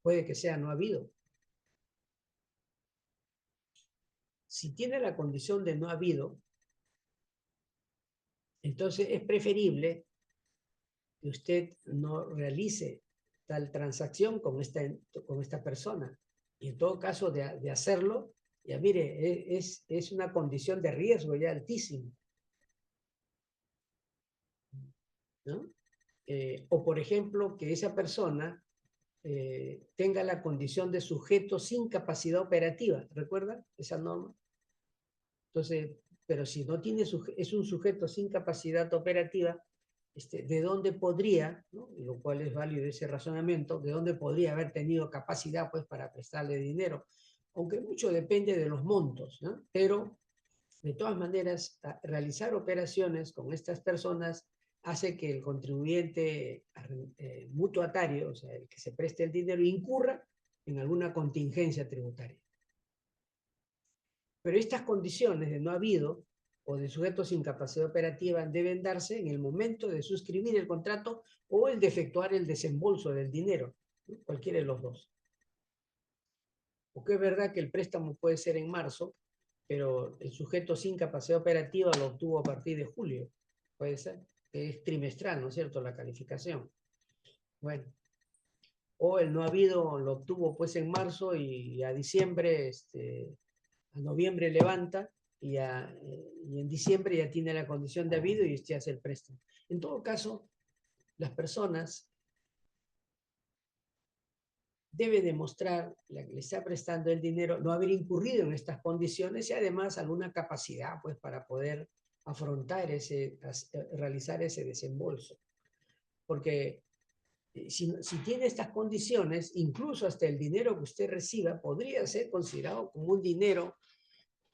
Puede que sea no habido. Si tiene la condición de no habido, entonces es preferible que usted no realice tal transacción con esta persona. Y en todo caso de hacerlo, ya mire, es una condición de riesgo ya altísimo, ¿no? O por ejemplo, que esa persona tenga la condición de sujeto sin capacidad operativa. ¿Recuerdan esa norma? Entonces, pero si no tiene, es un sujeto sin capacidad operativa, ¿de dónde podría, ¿no? Y lo cual es válido ese razonamiento, de dónde podría haber tenido capacidad pues para prestarle dinero? Aunque mucho depende de los montos, ¿no? Pero de todas maneras, realizar operaciones con estas personas hace que el contribuyente mutuatario, o sea, el que se preste el dinero, incurra en alguna contingencia tributaria. Pero estas condiciones de no habido o de sujetos sin capacidad operativa deben darse en el momento de suscribir el contrato o el de efectuar el desembolso del dinero, ¿no? Cualquiera de los dos. Porque es verdad que el préstamo puede ser en marzo, pero el sujeto sin capacidad operativa lo obtuvo a partir de julio. Puede ser, que es trimestral, ¿no es cierto?, la calificación. Bueno, o el no habido lo obtuvo pues en marzo y a diciembre, a noviembre levanta y en diciembre ya tiene la condición de habido y usted hace el préstamo. En todo caso, las personas debe demostrar, la que le está prestando el dinero, no haber incurrido en estas condiciones y además alguna capacidad pues para poder afrontar realizar ese desembolso. Porque si tiene estas condiciones, incluso hasta el dinero que usted reciba podría ser considerado como un dinero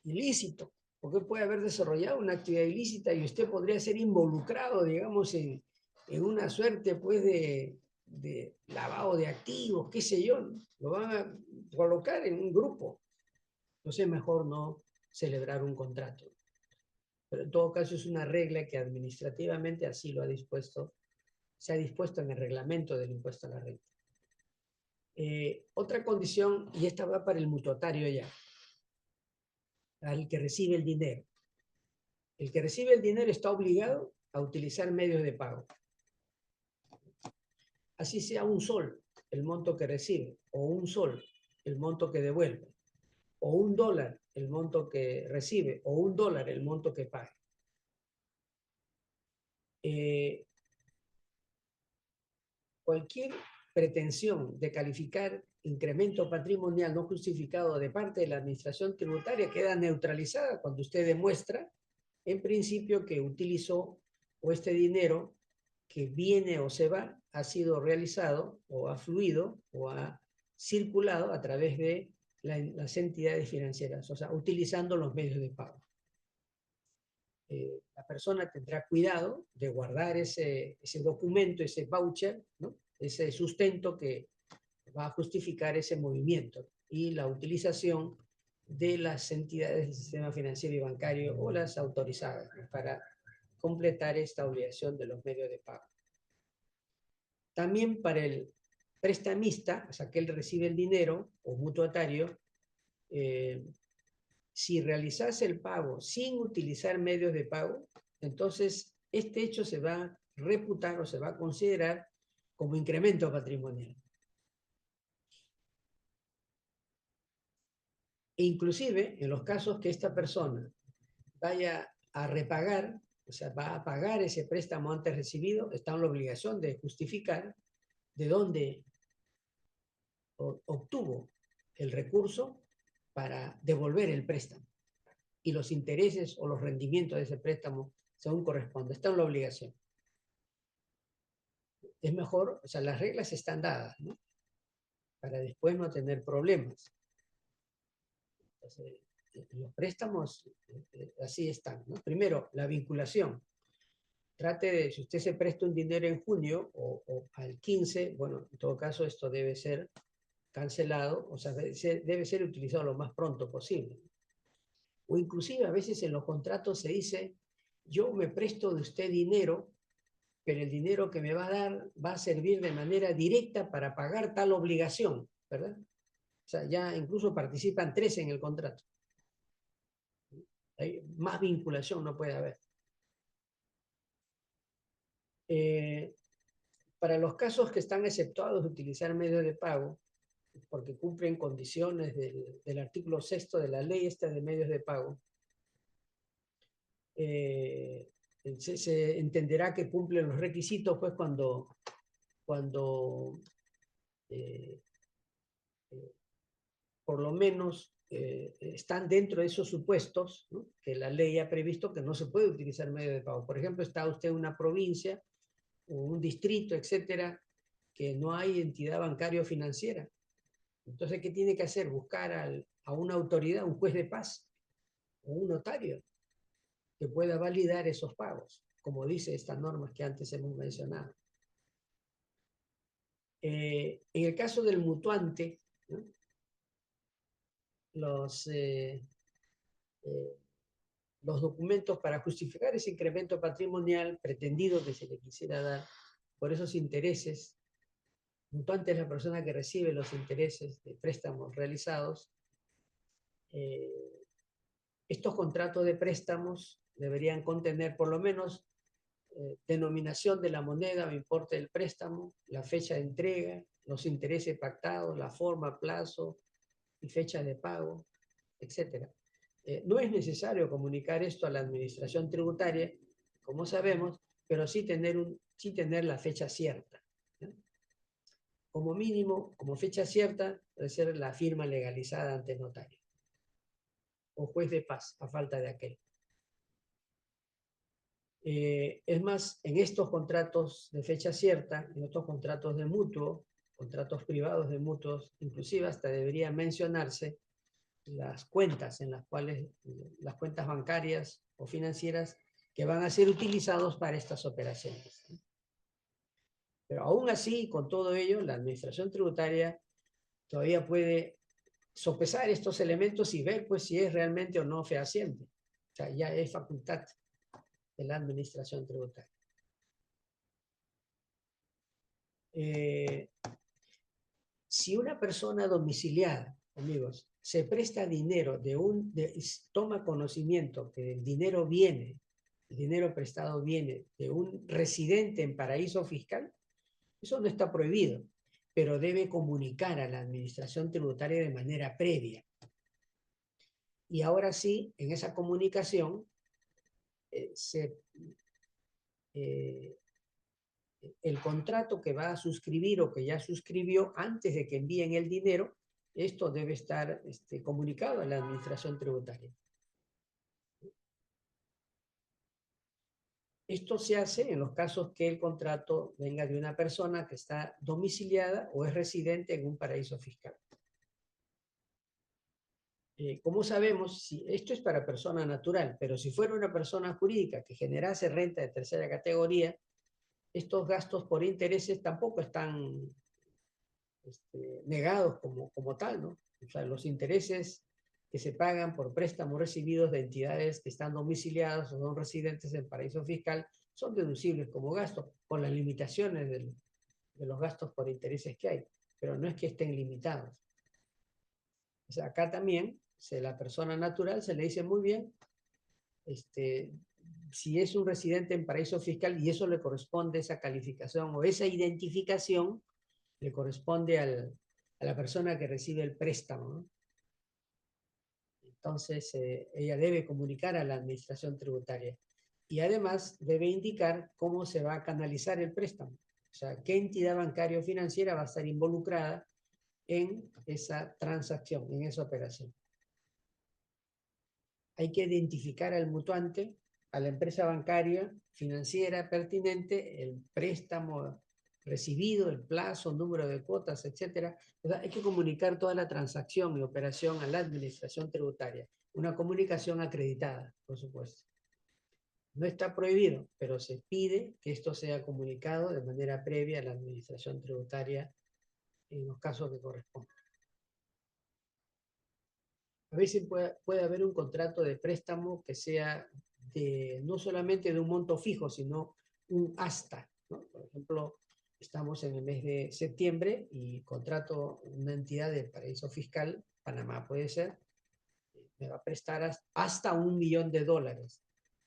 ilícito, porque puede haber desarrollado una actividad ilícita y usted podría ser involucrado, digamos, en una suerte pues de lavado de activos, qué sé yo, lo van a colocar en un grupo. Entonces mejor no celebrar un contrato. Pero en todo caso es una regla que administrativamente así lo ha dispuesto, se ha dispuesto en el reglamento del impuesto a la renta. Otra condición, y esta va para el mutuatario ya, al que recibe el dinero. El que recibe el dinero está obligado a utilizar medios de pago. Así sea un sol el monto que recibe, o un sol el monto que devuelve, o un dólar el monto que recibe, o un dólar el monto que paga. Cualquier pretensión de calificar incremento patrimonial no justificado de parte de la administración tributaria queda neutralizada cuando usted demuestra, en principio, que utilizó o este dinero que viene o se va ha sido realizado o ha fluido o ha circulado a través de las entidades financieras, o sea, utilizando los medios de pago. la persona tendrá cuidado de guardar ese documento, ese voucher, ¿no? Ese sustento que va a justificar ese movimiento y la utilización de las entidades del sistema financiero y bancario o las autorizadas, ¿no? Para completar esta obligación de los medios de pago. También para el prestamista, o sea, que él recibe el dinero, o mutuatario, si realizase el pago sin utilizar medios de pago, entonces este hecho se va a reputar o se va a considerar como incremento patrimonial. E inclusive, en los casos que esta persona vaya a repagar, o sea, va a pagar ese préstamo antes recibido, está en la obligación de justificar de dónde obtuvo el recurso para devolver el préstamo y los intereses o los rendimientos de ese préstamo según corresponde. Está en la obligación. Es mejor, o sea, las reglas están dadas, ¿no? Para después no tener problemas. Entonces, los préstamos así están, ¿no? Primero, la vinculación. Trate de, si usted se presta un dinero en junio o al 15, bueno, en todo caso esto debe ser cancelado, o sea, debe ser utilizado lo más pronto posible. O inclusive a veces en los contratos se dice, yo me presto de usted dinero, pero el dinero que me va a dar va a servir de manera directa para pagar tal obligación, ¿verdad? O sea, ya incluso participan 3 en el contrato. Hay más vinculación no puede haber. Para los casos que están exceptuados de utilizar medios de pago, porque cumplen condiciones del artículo 6 de la ley esta de medios de pago, se entenderá que cumplen los requisitos pues cuando por lo menos están dentro de esos supuestos, ¿no? Que la ley ha previsto que no se puede utilizar medio de pago. Por ejemplo, está usted en una provincia o un distrito, etcétera, que no hay entidad bancaria o financiera. Entonces, ¿qué tiene que hacer? Buscar a una autoridad, un juez de paz o un notario que pueda validar esos pagos, como dice estas normas que antes hemos mencionado. En el caso del mutuante, ¿no? Los documentos para justificar ese incremento patrimonial pretendido que se le quisiera dar por esos intereses. Mutuante es la persona que recibe los intereses de préstamos realizados. Estos contratos de préstamos deberían contener por lo menos denominación de la moneda o importe del préstamo, la fecha de entrega, los intereses pactados, la forma, plazo y fecha de pago, etc. No es necesario comunicar esto a la administración tributaria, como sabemos, pero sí tener la fecha cierta, ¿no? Como mínimo, como fecha cierta, debe ser la firma legalizada ante notario o juez de paz, a falta de aquel. Es más, en estos contratos de fecha cierta, en estos contratos de mutuo, contratos privados de mutuos, inclusive hasta debería mencionarse las cuentas en las cuales, las cuentas bancarias o financieras que van a ser utilizados para estas operaciones. Pero aún así, con todo ello, la administración tributaria todavía puede sopesar estos elementos y ver pues si es realmente o no fehaciente. O sea, ya es facultad de la administración tributaria. Si una persona domiciliada, amigos, se presta dinero toma conocimiento que el dinero prestado viene de un residente en paraíso fiscal, eso no está prohibido, pero debe comunicar a la administración tributaria de manera previa. Y ahora sí, en esa comunicación, el contrato que va a suscribir o que ya suscribió antes de que envíen el dinero, esto debe estar comunicado a la administración tributaria. Esto se hace en los casos que el contrato venga de una persona que está domiciliada o es residente en un paraíso fiscal. ¿Cómo sabemos si esto es para persona natural? Pero si fuera una persona jurídica que generase renta de tercera categoría, estos gastos por intereses tampoco están negados como tal, ¿no? O sea, los intereses que se pagan por préstamos recibidos de entidades que están domiciliadas o son residentes en paraíso fiscal son deducibles como gastos, con las limitaciones de los gastos por intereses que hay, pero no es que estén limitados. O sea, acá también, la persona natural se le dice muy bien, si es un residente en paraíso fiscal y eso le corresponde, esa calificación o esa identificación, le corresponde a la persona que recibe el préstamo, ¿no? Entonces, ella debe comunicar a la administración tributaria y además debe indicar cómo se va a canalizar el préstamo. O sea, qué entidad bancaria o financiera va a estar involucrada en esa transacción, en esa operación. Hay que identificar al mutuante, a la empresa bancaria, financiera pertinente, el préstamo recibido, el plazo, número de cuotas, etc. O sea, hay que comunicar toda la transacción y operación a la administración tributaria. Una comunicación acreditada, por supuesto. No está prohibido, pero se pide que esto sea comunicado de manera previa a la administración tributaria en los casos que correspondan. A veces puede haber un contrato de préstamo que sea no solamente de un monto fijo, sino un hasta, ¿no? Por ejemplo, estamos en el mes de septiembre y contrato una entidad de paraíso fiscal, Panamá puede ser, me va a prestar hasta $1 millón,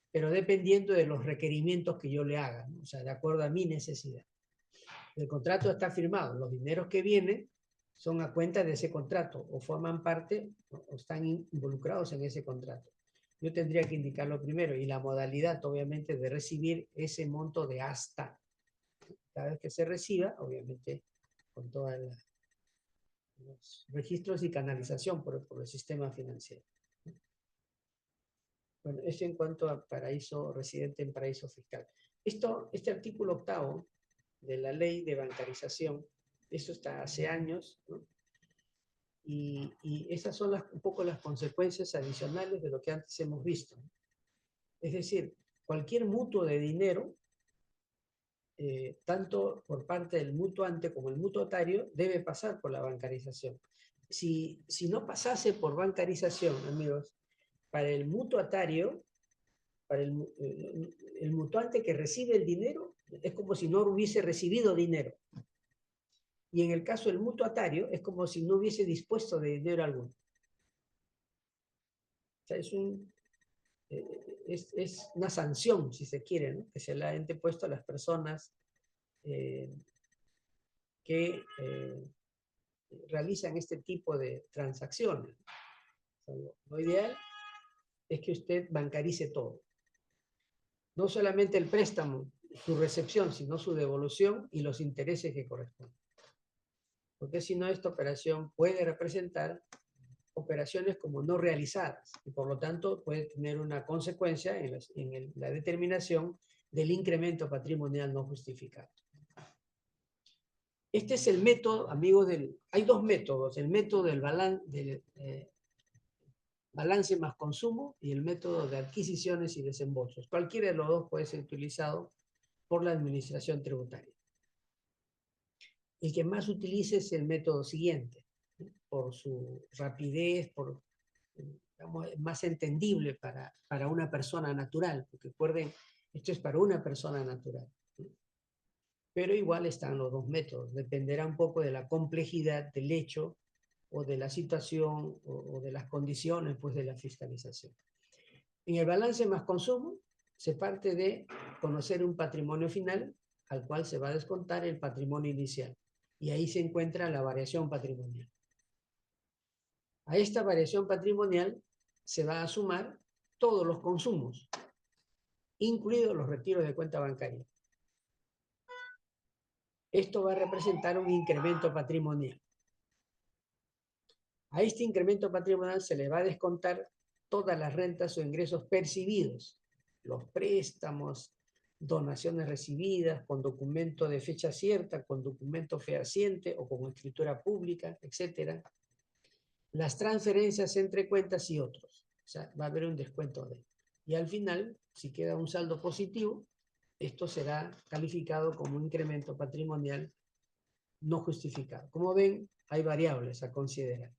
pero dependiendo de los requerimientos que yo le haga, ¿no? O sea, de acuerdo a mi necesidad. El contrato está firmado, los dineros que vienen son a cuenta de ese contrato o forman parte o están involucrados en ese contrato. Yo tendría que indicarlo primero y la modalidad, obviamente, de recibir ese monto de hasta. Cada vez que se reciba, obviamente, con todos los registros y canalización por el sistema financiero. Bueno, eso en cuanto a paraíso, residente en paraíso fiscal. Este artículo 8º de la ley de bancarización, eso está hace años, ¿no? Y esas son un poco las consecuencias adicionales de lo que antes hemos visto. Es decir, cualquier mutuo de dinero, tanto por parte del mutuante como el mutuatario, debe pasar por la bancarización. Si no pasase por bancarización, amigos, para el mutuatario, para el mutuante que recibe el dinero, es como si no hubiese recibido dinero. Y en el caso del mutuatario, es como si no hubiese dispuesto de dinero alguno. O sea, es una sanción, si se quiere, ¿no? Que se le ha interpuesto a las personas que realizan este tipo de transacciones. O sea, lo ideal es que usted bancarice todo. No solamente el préstamo, su recepción, sino su devolución y los intereses que corresponden. Porque si no, esta operación puede representar operaciones como no realizadas y por lo tanto puede tener una consecuencia en la determinación del incremento patrimonial no justificado. Este es el método, amigos, hay dos métodos, el método del balance más consumo y el método de adquisiciones y desembolsos. Cualquiera de los dos puede ser utilizado por la administración tributaria. El que más utilice es el método siguiente, ¿no? Por su rapidez, digamos, más entendible para una persona natural, porque recuerden, esto es para una persona natural. Pero igual están los dos métodos, dependerá un poco de la complejidad del hecho o de la situación o de las condiciones pues, de la fiscalización. En el balance más consumo se parte de conocer un patrimonio final al cual se va a descontar el patrimonio inicial y ahí se encuentra la variación patrimonial. A esta variación patrimonial se va a sumar todos los consumos, incluidos los retiros de cuenta bancaria. Esto va a representar un incremento patrimonial. A este incremento patrimonial se le va a descontar todas las rentas o ingresos percibidos, los préstamos, donaciones recibidas con documento de fecha cierta, con documento fehaciente o con escritura pública, etc. las transferencias entre cuentas y otros. O sea, va a haber un descuento de. Y al final, si queda un saldo positivo, esto será calificado como un incremento patrimonial no justificado. Como ven, hay variables a considerar.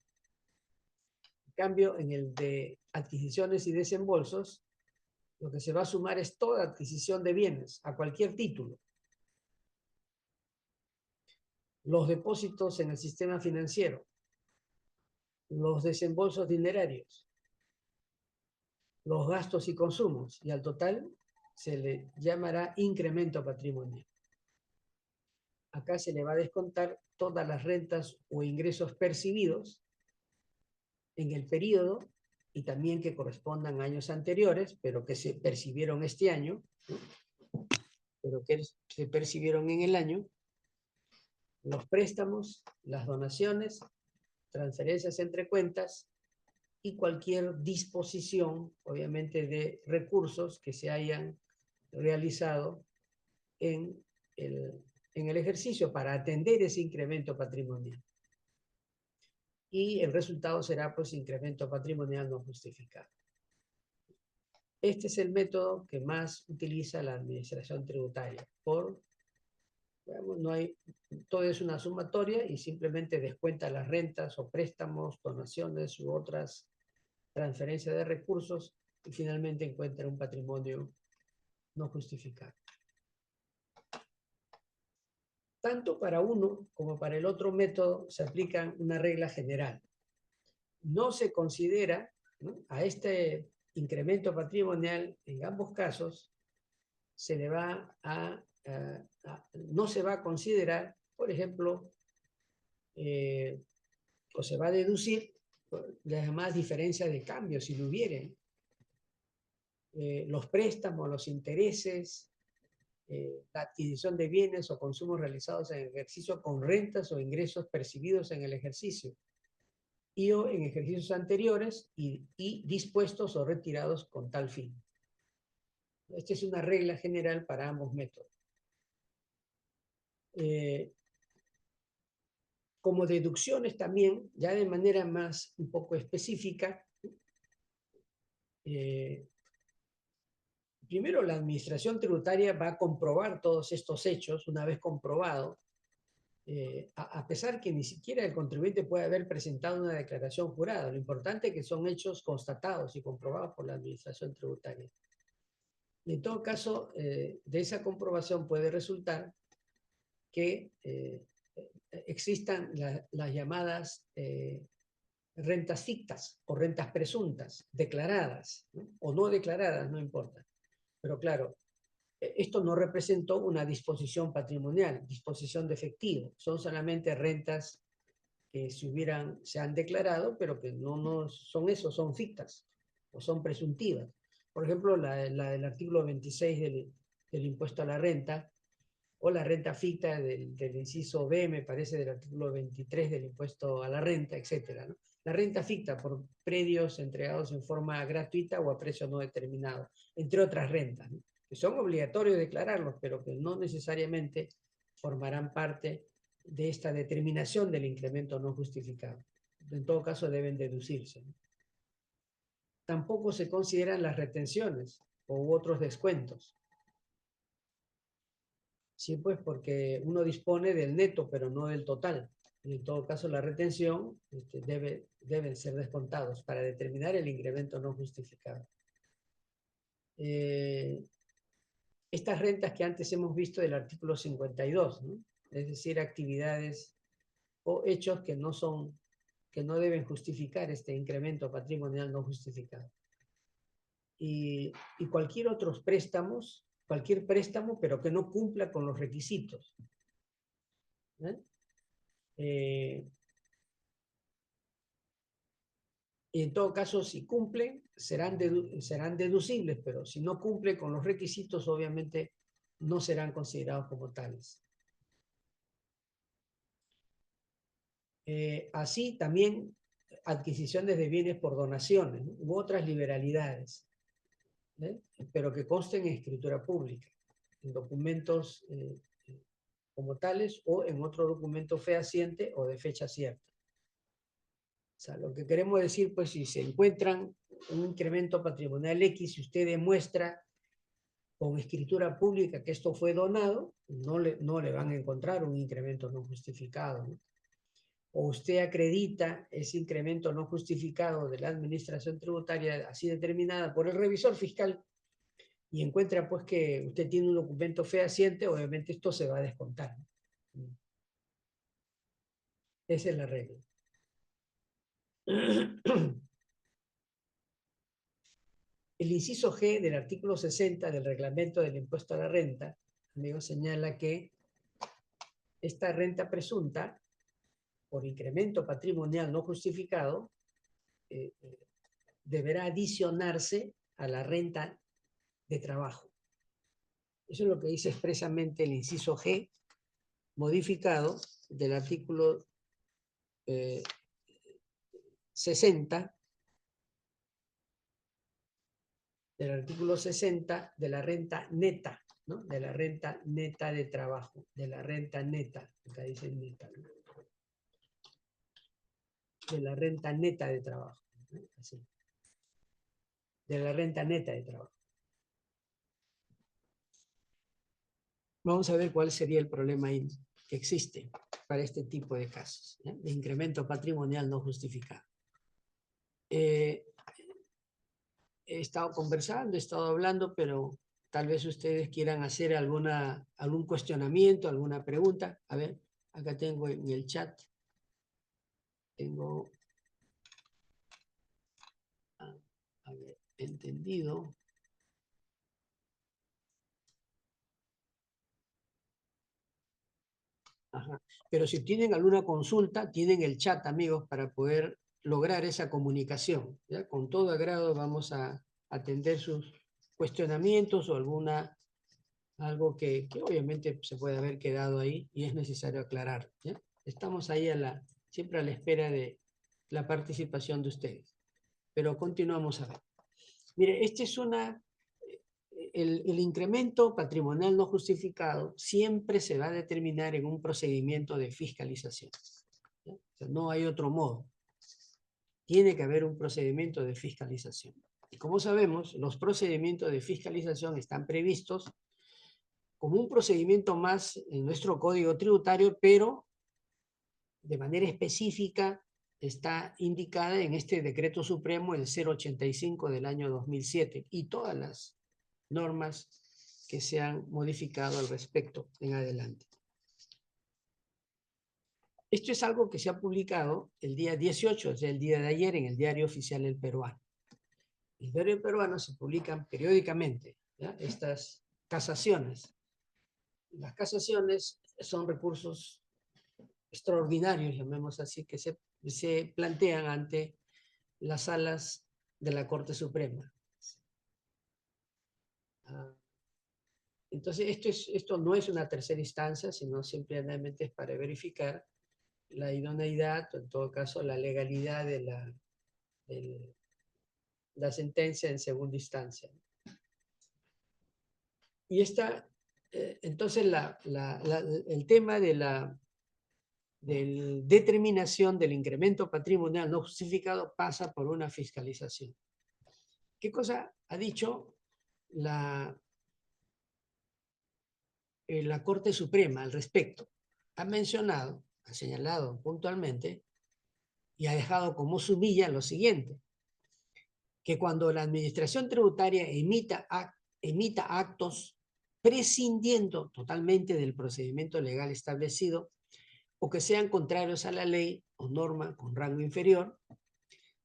En cambio, en el de adquisiciones y desembolsos, lo que se va a sumar es toda adquisición de bienes a cualquier título. Los depósitos en el sistema financiero, los desembolsos dinerarios, los gastos y consumos, y al total se le llamará incremento patrimonial. Acá se le va a descontar todas las rentas o ingresos percibidos en el periodo y también que correspondan a años anteriores, pero que se percibieron este año, ¿no? Pero que se percibieron en el año, los préstamos, las donaciones, transferencias entre cuentas y cualquier disposición, obviamente, de recursos que se hayan realizado en el ejercicio para atender ese incremento patrimonial. Y el resultado será, pues, incremento patrimonial no justificado. Este es el método que más utiliza la administración tributaria. Digamos, todo es una sumatoria y simplemente descuenta las rentas o préstamos, donaciones u otras transferencias de recursos y finalmente encuentra un patrimonio no justificado. Tanto para uno como para el otro método se aplica una regla general. No se considera, ¿no?, a este incremento patrimonial, en ambos casos, se le va no se va a considerar, por ejemplo, o se va a deducir las llamadas diferencias de cambio, si lo hubieren, los préstamos, los intereses, la adquisición de bienes o consumos realizados en el ejercicio con rentas o ingresos percibidos en el ejercicio y o en ejercicios anteriores y dispuestos o retirados con tal fin. Esta es una regla general para ambos métodos. Como deducciones también, ya de manera más un poco específica, primero la administración tributaria va a comprobar todos estos hechos una vez comprobado, a pesar que ni siquiera el contribuyente puede haber presentado una declaración jurada. Lo importante es que son hechos constatados y comprobados por la administración tributaria. Y en todo caso, de esa comprobación puede resultar que existan las llamadas rentas fictas o rentas presuntas, declaradas, ¿no?, o no declaradas, no importa. Pero claro, esto no representó una disposición patrimonial, disposición de efectivo. Son solamente rentas que se han declarado, pero que no son eso, son fictas o son presuntivas. Por ejemplo, la del artículo 26 del impuesto a la renta, o la renta ficta del inciso B, me parece, del artículo 23 del impuesto a la renta, etc., ¿no? La renta ficta por predios entregados en forma gratuita o a precio no determinado, entre otras rentas, ¿no?, que son obligatorios declararlos, pero que no necesariamente formarán parte de esta determinación del incremento no justificado. En todo caso, deben deducirse, ¿no? Tampoco se consideran las retenciones u otros descuentos. Sí, pues porque uno dispone del neto, pero no del total. Y en todo caso, la retención deben ser descontados para determinar el incremento no justificado. Estas rentas que antes hemos visto del artículo 52, ¿no?, es decir, actividades o hechos que no deben justificar este incremento patrimonial no justificado. Y cualquier préstamo, pero que no cumpla con los requisitos, y en todo caso, si cumplen, serán deducibles, pero si no cumplen con los requisitos, obviamente no serán considerados como tales. Así también adquisiciones de bienes por donaciones, ¿no?, u otras liberalidades, pero que consten en escritura pública, en documentos como tales o en otro documento fehaciente o de fecha cierta. O sea, lo que queremos decir, pues, si se encuentran un incremento patrimonial X, si usted demuestra con escritura pública que esto fue donado, no le van a encontrar un incremento no justificado, ¿no? O usted acredita ese incremento no justificado de la administración tributaria así determinada por el revisor fiscal y encuentra pues que usted tiene un documento fehaciente, obviamente esto se va a descontar, ¿no? Esa es la regla. El inciso G del artículo 60 del reglamento del impuesto a la renta, amigo, señala que esta renta presunta, por incremento patrimonial no justificado, deberá adicionarse a la renta de trabajo. Eso es lo que dice expresamente el inciso G, modificado del artículo 60, de la renta neta, ¿no? De la renta neta de trabajo, de la renta neta, acá dice neta, ¿no? De la renta neta de trabajo, ¿no? Así. De la renta neta de trabajo. Vamos a ver cuál sería el problema ahí que existe para este tipo de casos, ¿eh? De incremento patrimonial no justificado. He estado conversando, he estado hablando, pero tal vez ustedes quieran hacer algún cuestionamiento, alguna pregunta. A ver, acá tengo en el chat, tengo, a ver, entendido. Ajá. Pero si tienen alguna consulta, tienen el chat, amigos, para poder lograr esa comunicación, ¿ya? Con todo agrado vamos a atender sus cuestionamientos o algo que obviamente se puede haber quedado ahí y es necesario aclarar, ¿ya? Estamos ahí siempre a la espera de la participación de ustedes. Pero continuamos a ver. Mire, el incremento patrimonial no justificado siempre se va a determinar en un procedimiento de fiscalización, ¿ya? O sea, no hay otro modo. Tiene que haber un procedimiento de fiscalización. Y como sabemos, los procedimientos de fiscalización están previstos como un procedimiento más en nuestro Código Tributario, pero de manera específica está indicada en este Decreto Supremo, el 085 del año 2007, y todas las normas que se han modificado al respecto en adelante. Esto es algo que se ha publicado el día 18, es el día de ayer, en el Diario Oficial del Peruano. En el Diario Peruano se publican periódicamente, ¿ya?, estas casaciones. Las casaciones son recursos extraordinarios, llamemos así, que se plantean ante las salas de la Corte Suprema. Entonces, esto no es una tercera instancia, sino simplemente es para verificar la idoneidad, o en todo caso, la legalidad de la sentencia en segunda instancia. Y entonces, el tema de la determinación del incremento patrimonial no justificado pasa por una fiscalización. ¿Qué cosa ha dicho la Corte Suprema al respecto? Ha mencionado, ha señalado puntualmente y ha dejado como sumilla lo siguiente: que cuando la administración tributaria emita actos prescindiendo totalmente del procedimiento legal establecido o que sean contrarios a la ley o norma con rango inferior,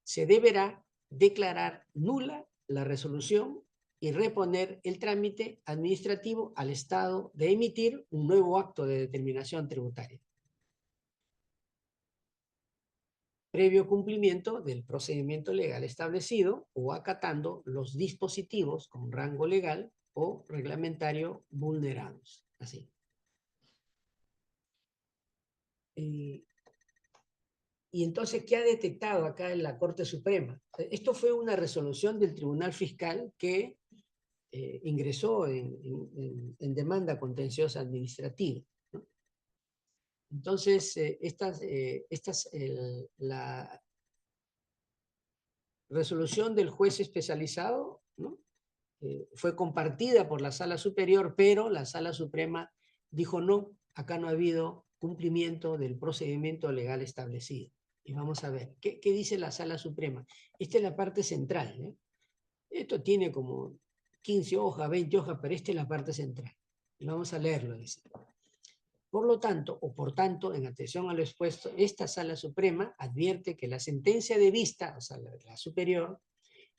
se deberá declarar nula la resolución y reponer el trámite administrativo al Estado de emitir un nuevo acto de determinación tributaria, previo cumplimiento del procedimiento legal establecido o acatando los dispositivos con rango legal o reglamentario vulnerados. Así. Y entonces, ¿qué ha detectado acá en la Corte Suprema? Esto fue una resolución del Tribunal Fiscal que ingresó en demanda contenciosa administrativa, ¿no? Entonces, resolución del juez especializado, ¿no? Fue compartida por la Sala Superior, pero la Sala Suprema dijo no, acá no ha habido cumplimiento del procedimiento legal establecido. Y vamos a ver, ¿qué dice la Sala Suprema? Esta es la parte central, ¿eh? Esto tiene como 15 hojas, 20 hojas, pero esta es la parte central. Y vamos a leerlo, dice. Por lo tanto, o por tanto, en atención a lo expuesto, esta Sala Suprema advierte que la sentencia de vista, o sea, la superior,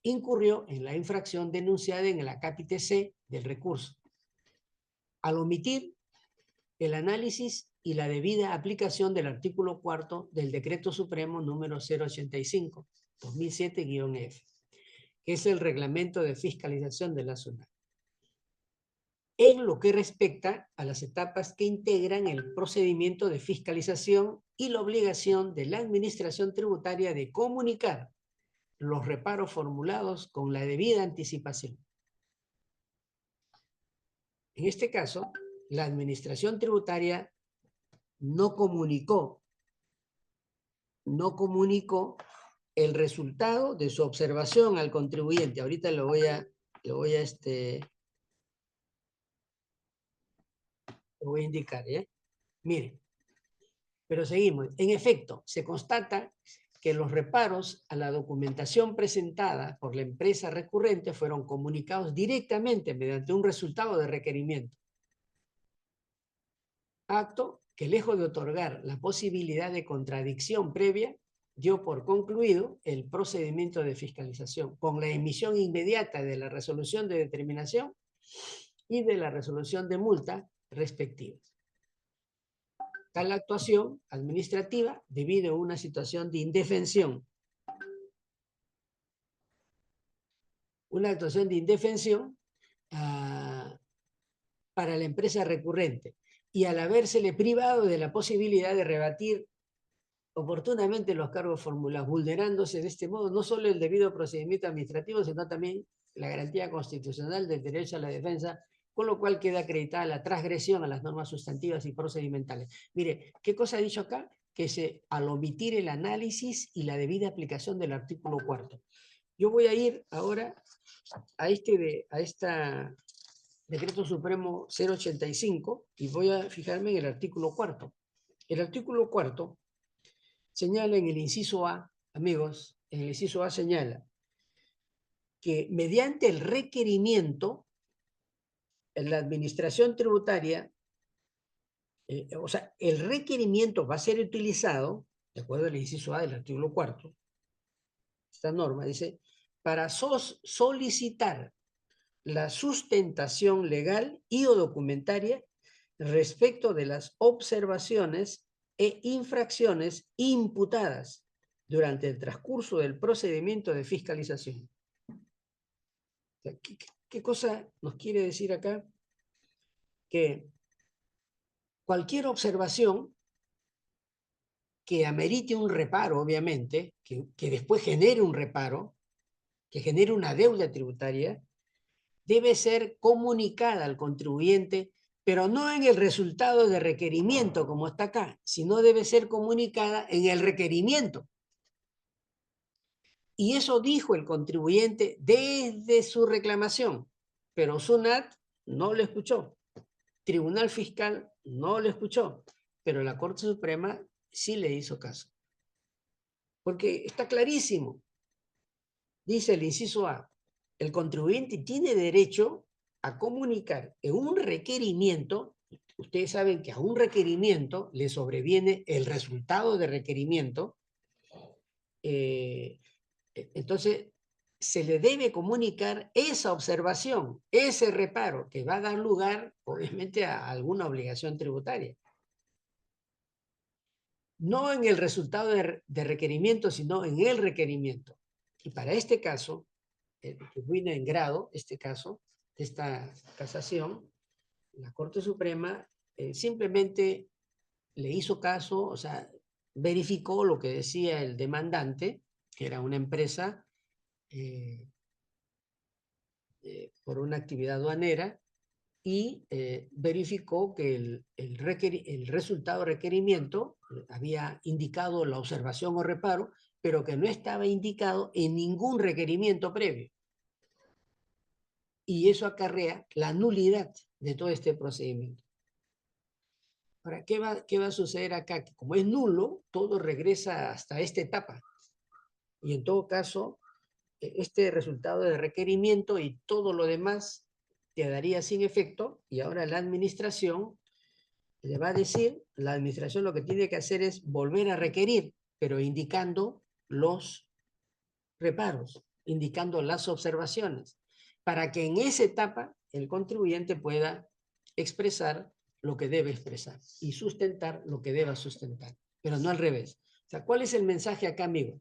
incurrió en la infracción denunciada en el acápite C del recurso, al omitir el análisis y la debida aplicación del artículo 4 del Decreto Supremo número 085, 2007-F, que es el reglamento de fiscalización de la SUNAT, en lo que respecta a las etapas que integran el procedimiento de fiscalización y la obligación de la Administración Tributaria de comunicar los reparos formulados con la debida anticipación. En este caso, la Administración Tributaria no comunicó el resultado de su observación al contribuyente. Ahorita lo voy a indicar, ¿eh? Miren, pero seguimos. En efecto, se constata que los reparos a la documentación presentada por la empresa recurrente fueron comunicados directamente mediante un resultado de requerimiento. Acto que, lejos de otorgar la posibilidad de contradicción previa, dio por concluido el procedimiento de fiscalización con la emisión inmediata de la resolución de determinación y de la resolución de multa respectivas. Tal actuación administrativa debido a una situación de indefensión. Una actuación de indefensión para la empresa recurrente y al habérsele privado de la posibilidad de rebatir oportunamente los cargos formulados, vulnerándose de este modo no solo el debido procedimiento administrativo, sino también la garantía constitucional del derecho a la defensa, con lo cual queda acreditada la transgresión a las normas sustantivas y procedimentales. Mire, ¿qué cosa ha dicho acá? Que al omitir el análisis y la debida aplicación del artículo 4. Yo voy a ir ahora a esta Decreto Supremo 085 y voy a fijarme en el artículo 4. El artículo 4 señala en el inciso A, amigos, en el inciso A señala que mediante el requerimiento, en la administración tributaria, o sea, el requerimiento va a ser utilizado, de acuerdo al inciso A del artículo 4, esta norma dice, para solicitar la sustentación legal y o documentaria respecto de las observaciones e infracciones imputadas durante el transcurso del procedimiento de fiscalización. ¿Qué cosa nos quiere decir acá? Que cualquier observación que amerite un reparo, obviamente, que después genere un reparo, que genere una deuda tributaria, debe ser comunicada al contribuyente, pero no en el resultado de requerimiento, como está acá, sino debe ser comunicada en el requerimiento. Y eso dijo el contribuyente desde su reclamación, pero SUNAT no lo escuchó. Tribunal Fiscal no lo escuchó, pero la Corte Suprema sí le hizo caso. Porque está clarísimo. Dice el inciso A, el contribuyente tiene derecho a comunicar en un requerimiento. Ustedes saben que a un requerimiento le sobreviene el resultado de requerimiento. Entonces, se le debe comunicar esa observación, ese reparo, que va a dar lugar, obviamente, a alguna obligación tributaria. No en el resultado de requerimiento, sino en el requerimiento. Y para este caso, que viene en grado, este caso, de esta casación, la Corte Suprema simplemente le hizo caso, o sea, verificó lo que decía el demandante, que era una empresa por una actividad aduanera, y verificó que el resultado de requerimiento había indicado la observación o reparo, pero que no estaba indicado en ningún requerimiento previo. Y eso acarrea la nulidad de todo este procedimiento. Ahora, ¿qué va a suceder acá? Que como es nulo, todo regresa hasta esta etapa. Y en todo caso, este resultado de requerimiento y todo lo demás quedaría sin efecto, y ahora la administración le va a decir, la administración lo que tiene que hacer es volver a requerir, pero indicando los reparos, indicando las observaciones, para que en esa etapa el contribuyente pueda expresar lo que debe expresar y sustentar lo que deba sustentar, pero no al revés. O sea, ¿cuál es el mensaje acá, amigo?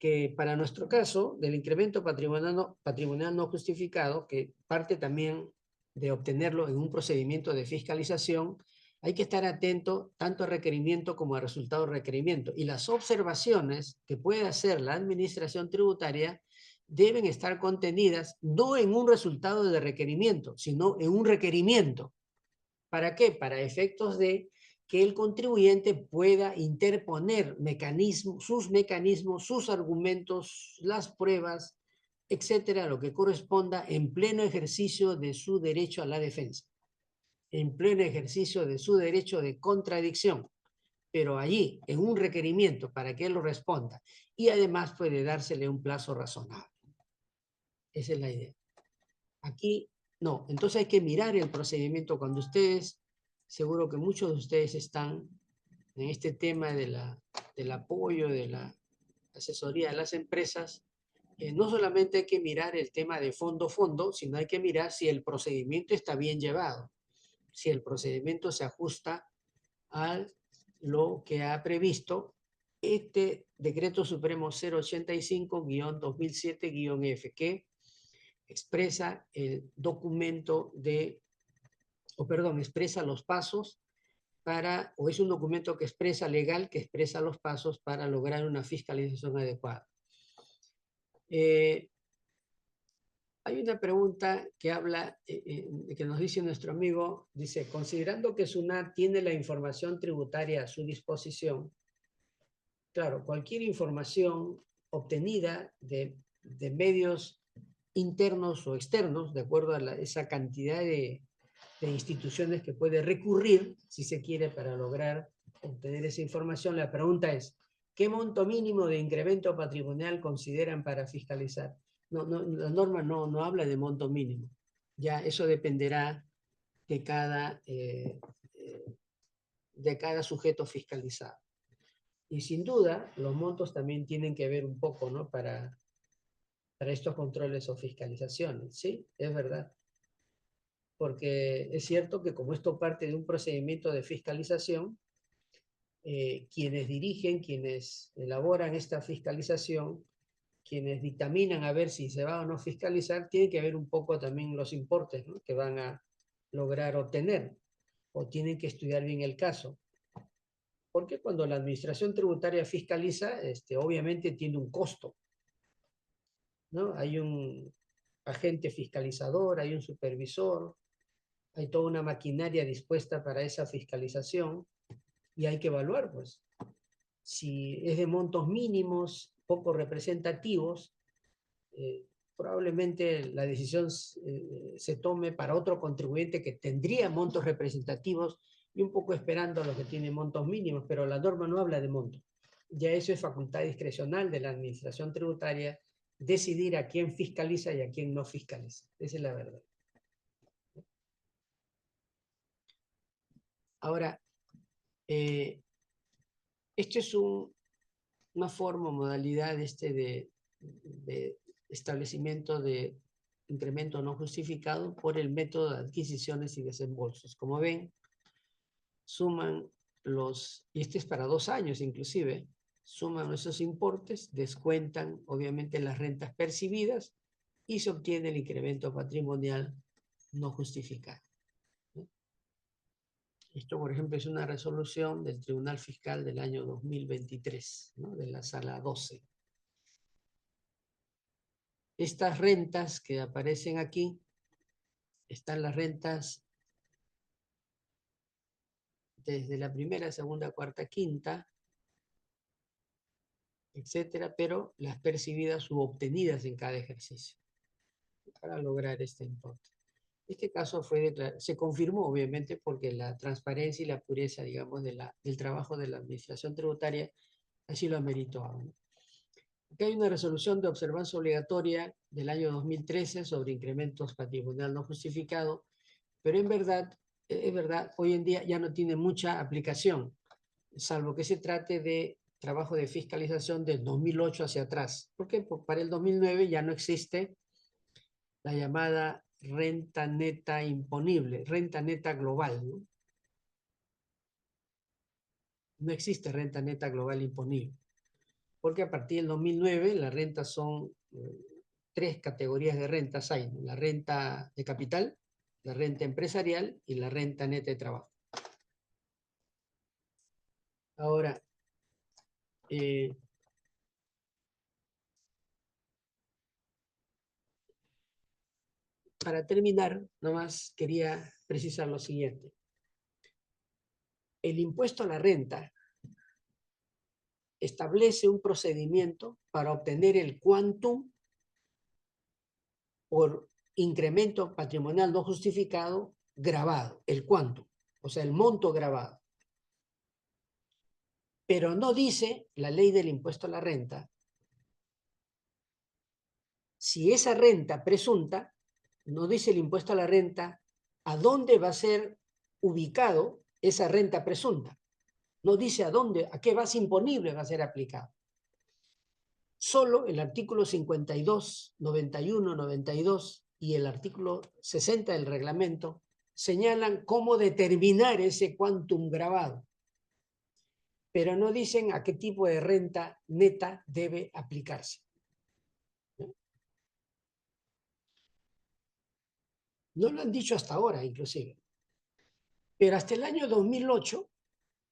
Que para nuestro caso, del incremento patrimonial no justificado, que parte también de obtenerlo en un procedimiento de fiscalización, hay que estar atento tanto al requerimiento como al resultado del requerimiento. Y las observaciones que puede hacer la administración tributaria deben estar contenidas no en un resultado de requerimiento, sino en un requerimiento. ¿Para qué? Para efectos de que el contribuyente pueda interponer sus mecanismos, sus argumentos, las pruebas, etcétera, lo que corresponda en pleno ejercicio de su derecho a la defensa, en pleno ejercicio de su derecho de contradicción, pero allí, en un requerimiento para que él lo responda, y además puede dársele un plazo razonable. Esa es la idea. Aquí, no, entonces hay que mirar el procedimiento cuando ustedes, seguro que muchos de ustedes están en este tema del apoyo, de la asesoría de las empresas, no solamente hay que mirar el tema de fondo, sino hay que mirar si el procedimiento está bien llevado, si el procedimiento se ajusta a lo que ha previsto este Decreto Supremo 085-2007-F, que expresa el documento expresa los pasos o es un documento que expresa legal, que expresa los pasos para lograr una fiscalización adecuada. Hay una pregunta que habla, que nos dice nuestro amigo, dice, considerando que SUNAT tiene la información tributaria a su disposición, claro, cualquier información obtenida de medios internos o externos, de acuerdo a esa cantidad de instituciones que puede recurrir, si se quiere, para lograr obtener esa información. La pregunta es, ¿qué monto mínimo de incremento patrimonial consideran para fiscalizar? No, la norma no habla de monto mínimo. Ya eso dependerá de cada sujeto fiscalizado. Y sin duda, los montos también tienen que ver un poco, ¿no? Para estos controles o fiscalizaciones, ¿sí? Es verdad. Porque es cierto que como esto parte de un procedimiento de fiscalización, quienes dirigen, quienes elaboran esta fiscalización, quienes dictaminan a ver si se va o no fiscalizar, tienen que ver un poco también los importes, ¿no?, que van a lograr obtener, o tienen que estudiar bien el caso. Porque cuando la administración tributaria fiscaliza, obviamente tiene un costo, ¿no? Hay un agente fiscalizador, hay un supervisor, hay toda una maquinaria dispuesta para esa fiscalización y hay que evaluar, pues, si es de montos mínimos, poco representativos, probablemente la decisión se tome para otro contribuyente que tendría montos representativos y un poco esperando a los que tienen montos mínimos, pero la norma no habla de montos. Ya eso es facultad discrecional de la administración tributaria decidir a quién fiscaliza y a quién no fiscaliza. Esa es la verdad. Ahora, esto es una forma, modalidad de establecimiento de incremento no justificado por el método de adquisiciones y desembolsos. Como ven, suman y este es para 2 años inclusive, suman esos importes, descuentan obviamente las rentas percibidas y se obtiene el incremento patrimonial no justificado. Esto, por ejemplo, es una resolución del Tribunal Fiscal del año 2023, ¿no?, de la Sala 12. Estas rentas que aparecen aquí, están las rentas desde la primera, segunda, cuarta, quinta, etcétera, pero las percibidas u obtenidas en cada ejercicio para lograr este importe. Este caso se confirmó, obviamente, porque la transparencia y la pureza, digamos, del trabajo de la Administración Tributaria así lo ameritó. Aquí hay una resolución de observancia obligatoria del año 2013 sobre incrementos patrimonial no justificado, pero es verdad, hoy en día ya no tiene mucha aplicación, salvo que se trate de trabajo de fiscalización del 2008 hacia atrás, porque para el 2009 ya no existe la llamada renta neta imponible, renta neta global, ¿no? No existe renta neta global imponible, porque a partir del 2009 las rentas son tres categorías de rentas hay, ¿no? La renta de capital, la renta empresarial y la renta neta de trabajo. Ahora, para terminar, nomás quería precisar lo siguiente. El impuesto a la renta establece un procedimiento para obtener el quantum por incremento patrimonial no justificado gravado, el quantum, o sea, el monto gravado. Pero no dice la ley del impuesto a la renta si esa renta presunta, no dice el impuesto a la renta, a dónde va a ser ubicado esa renta presunta. No dice a dónde, a qué base imponible va a ser aplicado. Solo el artículo 52, 91, 92 y el artículo 60 del reglamento señalan cómo determinar ese quantum gravado, pero no dicen a qué tipo de renta neta debe aplicarse. No lo han dicho hasta ahora, inclusive. Pero hasta el año 2008,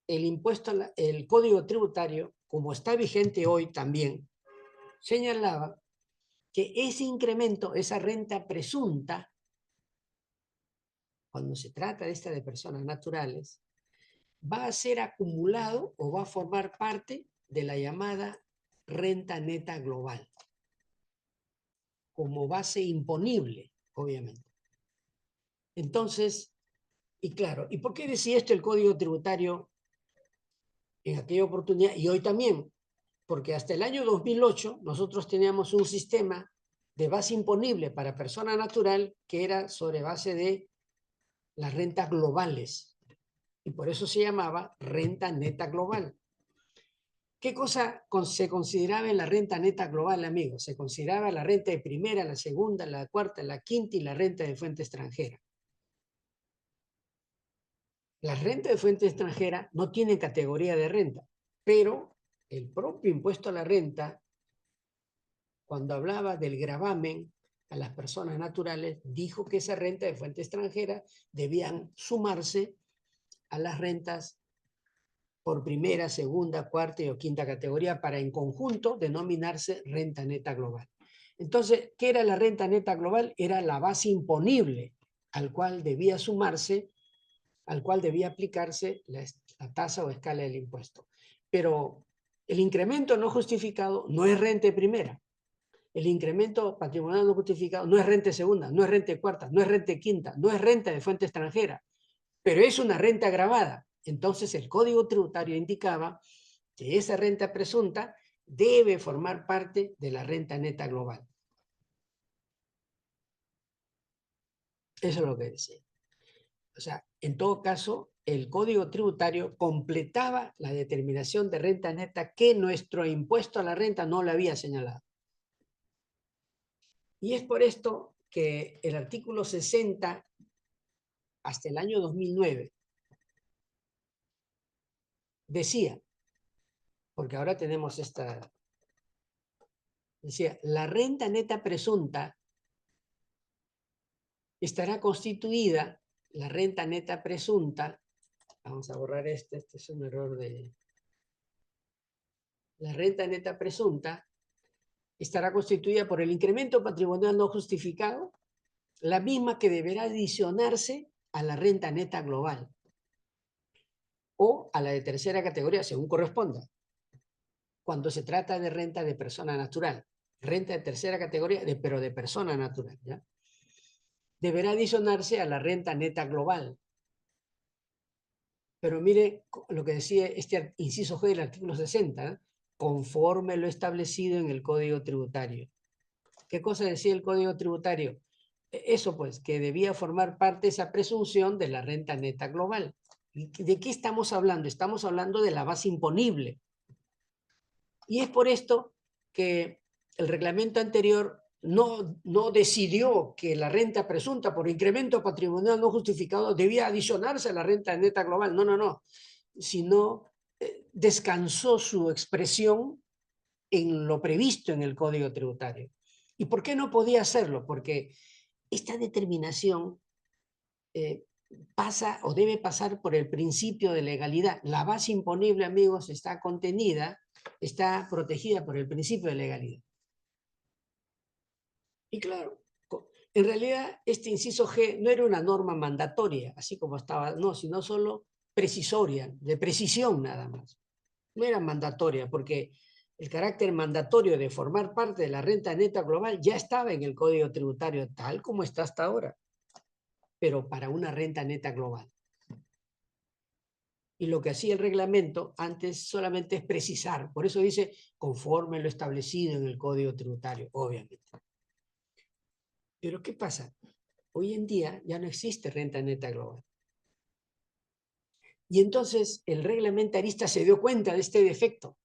el Código Tributario, como está vigente hoy también, señalaba que ese incremento, esa renta presunta, cuando se trata de personas naturales, va a ser acumulado o va a formar parte de la llamada renta neta global, como base imponible, obviamente. Entonces, y claro, ¿y por qué decía esto el Código Tributario en aquella oportunidad y hoy también? Porque hasta el año 2008 nosotros teníamos un sistema de base imponible para persona natural que era sobre base de las rentas globales. Y por eso se llamaba renta neta global. ¿Qué cosa se consideraba en la renta neta global, amigos? Se consideraba la renta de primera, la segunda, la cuarta, la quinta y la renta de fuente extranjera. Las rentas de fuente extranjera no tienen categoría de renta, pero el propio impuesto a la renta, cuando hablaba del gravamen a las personas naturales, dijo que esa renta de fuente extranjera debían sumarse a las rentas por primera, segunda, cuarta o quinta categoría para en conjunto denominarse renta neta global. Entonces, ¿qué era la renta neta global? Era la base imponible al cual debía sumarse, al cual debía aplicarse la tasa o escala del impuesto. Pero el incremento no justificado no es renta de primera. El incremento patrimonial no justificado no es renta de segunda, no es renta de cuarta, no es renta de quinta, no es renta de fuente extranjera, pero es una renta agravada. Entonces el Código Tributario indicaba que esa renta presunta debe formar parte de la renta neta global. Eso es lo que decía. O sea, en todo caso, el Código Tributario completaba la determinación de renta neta que nuestro impuesto a la renta no le había señalado. Y es por esto que el artículo 60, hasta el año 2009, decía, porque ahora tenemos decía, la renta neta presunta estará constituida, la renta neta presunta, vamos a borrar este es un error la renta neta presunta estará constituida por el incremento patrimonial no justificado, la misma que deberá adicionarse a la renta neta global o a la de tercera categoría, según corresponda. cuando se trata de renta de persona natural. Renta de tercera categoría, pero de persona natural, ¿ya? Deberá adicionarse a la renta neta global. Pero mire lo que decía este inciso G del artículo 60, conforme lo establecido en el Código Tributario. ¿Qué cosa decía el Código Tributario? Eso pues, que debía formar parte de esa presunción de la renta neta global. ¿De qué estamos hablando? Estamos hablando de la base imponible. Y es por esto que el reglamento anterior no decidió que la renta presunta por incremento patrimonial no justificado debía adicionarse a la renta neta global. No. Sino descansó su expresión en lo previsto en el Código Tributario. ¿Y por qué no podía hacerlo? Porque esta determinación pasa o debe pasar por el principio de legalidad. La base imponible, amigos, está contenida, está protegida por el principio de legalidad. Y claro, en realidad este inciso G no era una norma mandatoria, así como estaba, no, sino solo precisoria, de precisión nada más. No era mandatoria, porque el carácter mandatorio de formar parte de la renta neta global ya estaba en el Código Tributario, tal como está hasta ahora, pero para una renta neta global. Y lo que hacía el reglamento antes solamente es precisar, por eso dice conforme lo establecido en el Código Tributario, obviamente. Pero ¿qué pasa? Hoy en día ya no existe renta neta global. Y entonces el reglamentarista se dio cuenta de este defecto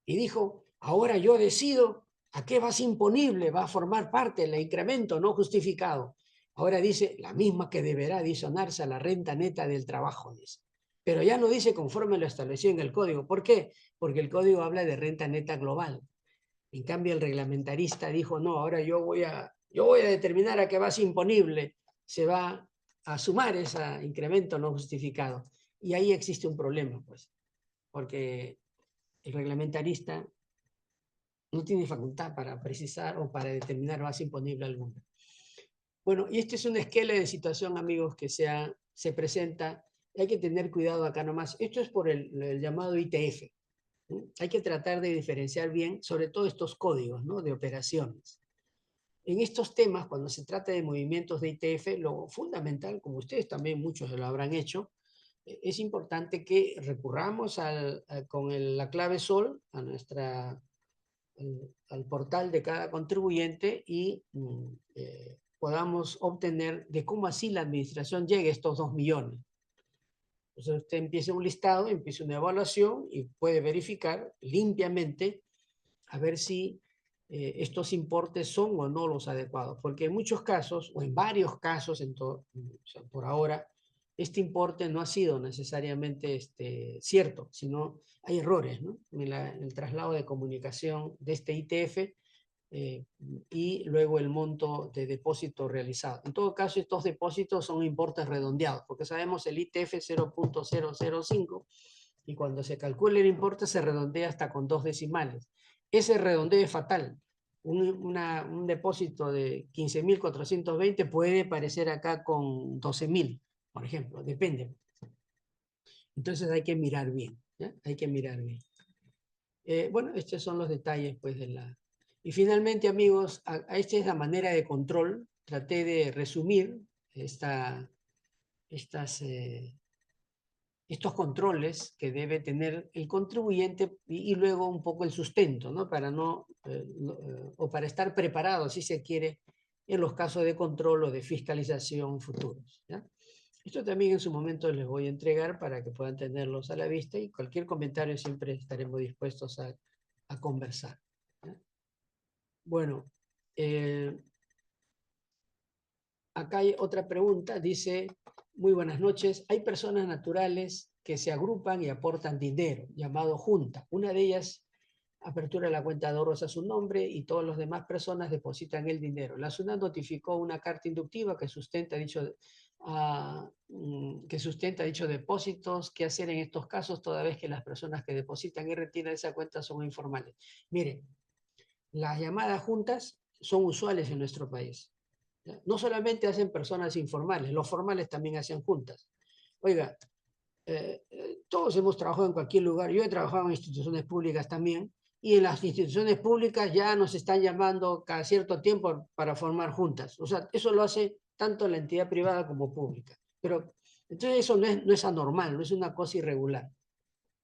y dijo, ahora yo decido a qué base imponible va a formar parte el incremento no justificado. Ahora dice la misma que deberá adicionarse a la renta neta del trabajo, dice. Pero ya no dice conforme lo establecido en el código. ¿Por qué? Porque el código habla de renta neta global. En cambio, el reglamentarista dijo, no, ahora yo voy a determinar a qué base imponible se va a sumar ese incremento no justificado. Y ahí existe un problema, pues, porque el reglamentarista no tiene facultad para precisar o para determinar base imponible alguna. Bueno, y esta es una esquela de situación, amigos, que se presenta. Hay que tener cuidado acá nomás. Esto es por el llamado ITF. Hay que tratar de diferenciar bien, sobre todo estos códigos, ¿no?, de operaciones. En estos temas, cuando se trata de movimientos de ITF, lo fundamental, como ustedes también muchos lo habrán hecho, es importante que recurramos con la clave SOL al portal de cada contribuyente y podamos obtener de cómo así la administración llegue a estos 2 millones. Entonces usted empieza un listado, empieza una evaluación y puede verificar limpiamente a ver si estos importes son o no los adecuados. Porque en muchos casos, o en varios casos, o sea, por ahora, este importe no ha sido necesariamente cierto, sino hay errores, ¿no?, en el traslado de comunicación de este ITF y luego el monto de depósito realizado. En todo caso, estos depósitos son importes redondeados, porque sabemos el ITF 0.005 y cuando se calcula el importe se redondea hasta con 2 decimales. Ese redondeo es fatal. Un depósito de 15.420 puede parecer acá con 12.000, por ejemplo, depende. Entonces hay que mirar bien, ¿ya? Hay que mirar bien. Bueno, estos son los detalles, pues, de la... Y finalmente, amigos, esta es la manera de control. Traté de resumir estos controles que debe tener el contribuyente y luego un poco el sustento, ¿no?, para o para estar preparado, si se quiere, en los casos de control o de fiscalización futuros, ¿ya? Esto también en su momento les voy a entregar para que puedan tenerlos a la vista y cualquier comentario siempre estaremos dispuestos a conversar, ¿ya? Bueno, acá hay otra pregunta, dice, muy buenas noches, hay personas naturales que se agrupan y aportan dinero, llamado junta. Una de ellas apertura la cuenta de ahorros a su nombre y todas las demás personas depositan el dinero. La SUNAT notificó una carta inductiva que sustenta dichos depósitos. ¿Qué hacer en estos casos toda vez que las personas que depositan y retiran esa cuenta son informales? Miren, las llamadas juntas son usuales en nuestro país. No solamente hacen personas informales, los formales también hacen juntas. Oiga, todos hemos trabajado en cualquier lugar, yo he trabajado en instituciones públicas también, y en las instituciones públicas ya nos están llamando cada cierto tiempo para formar juntas. O sea, eso lo hace tanto la entidad privada como pública. Pero entonces eso no es anormal, no es una cosa irregular.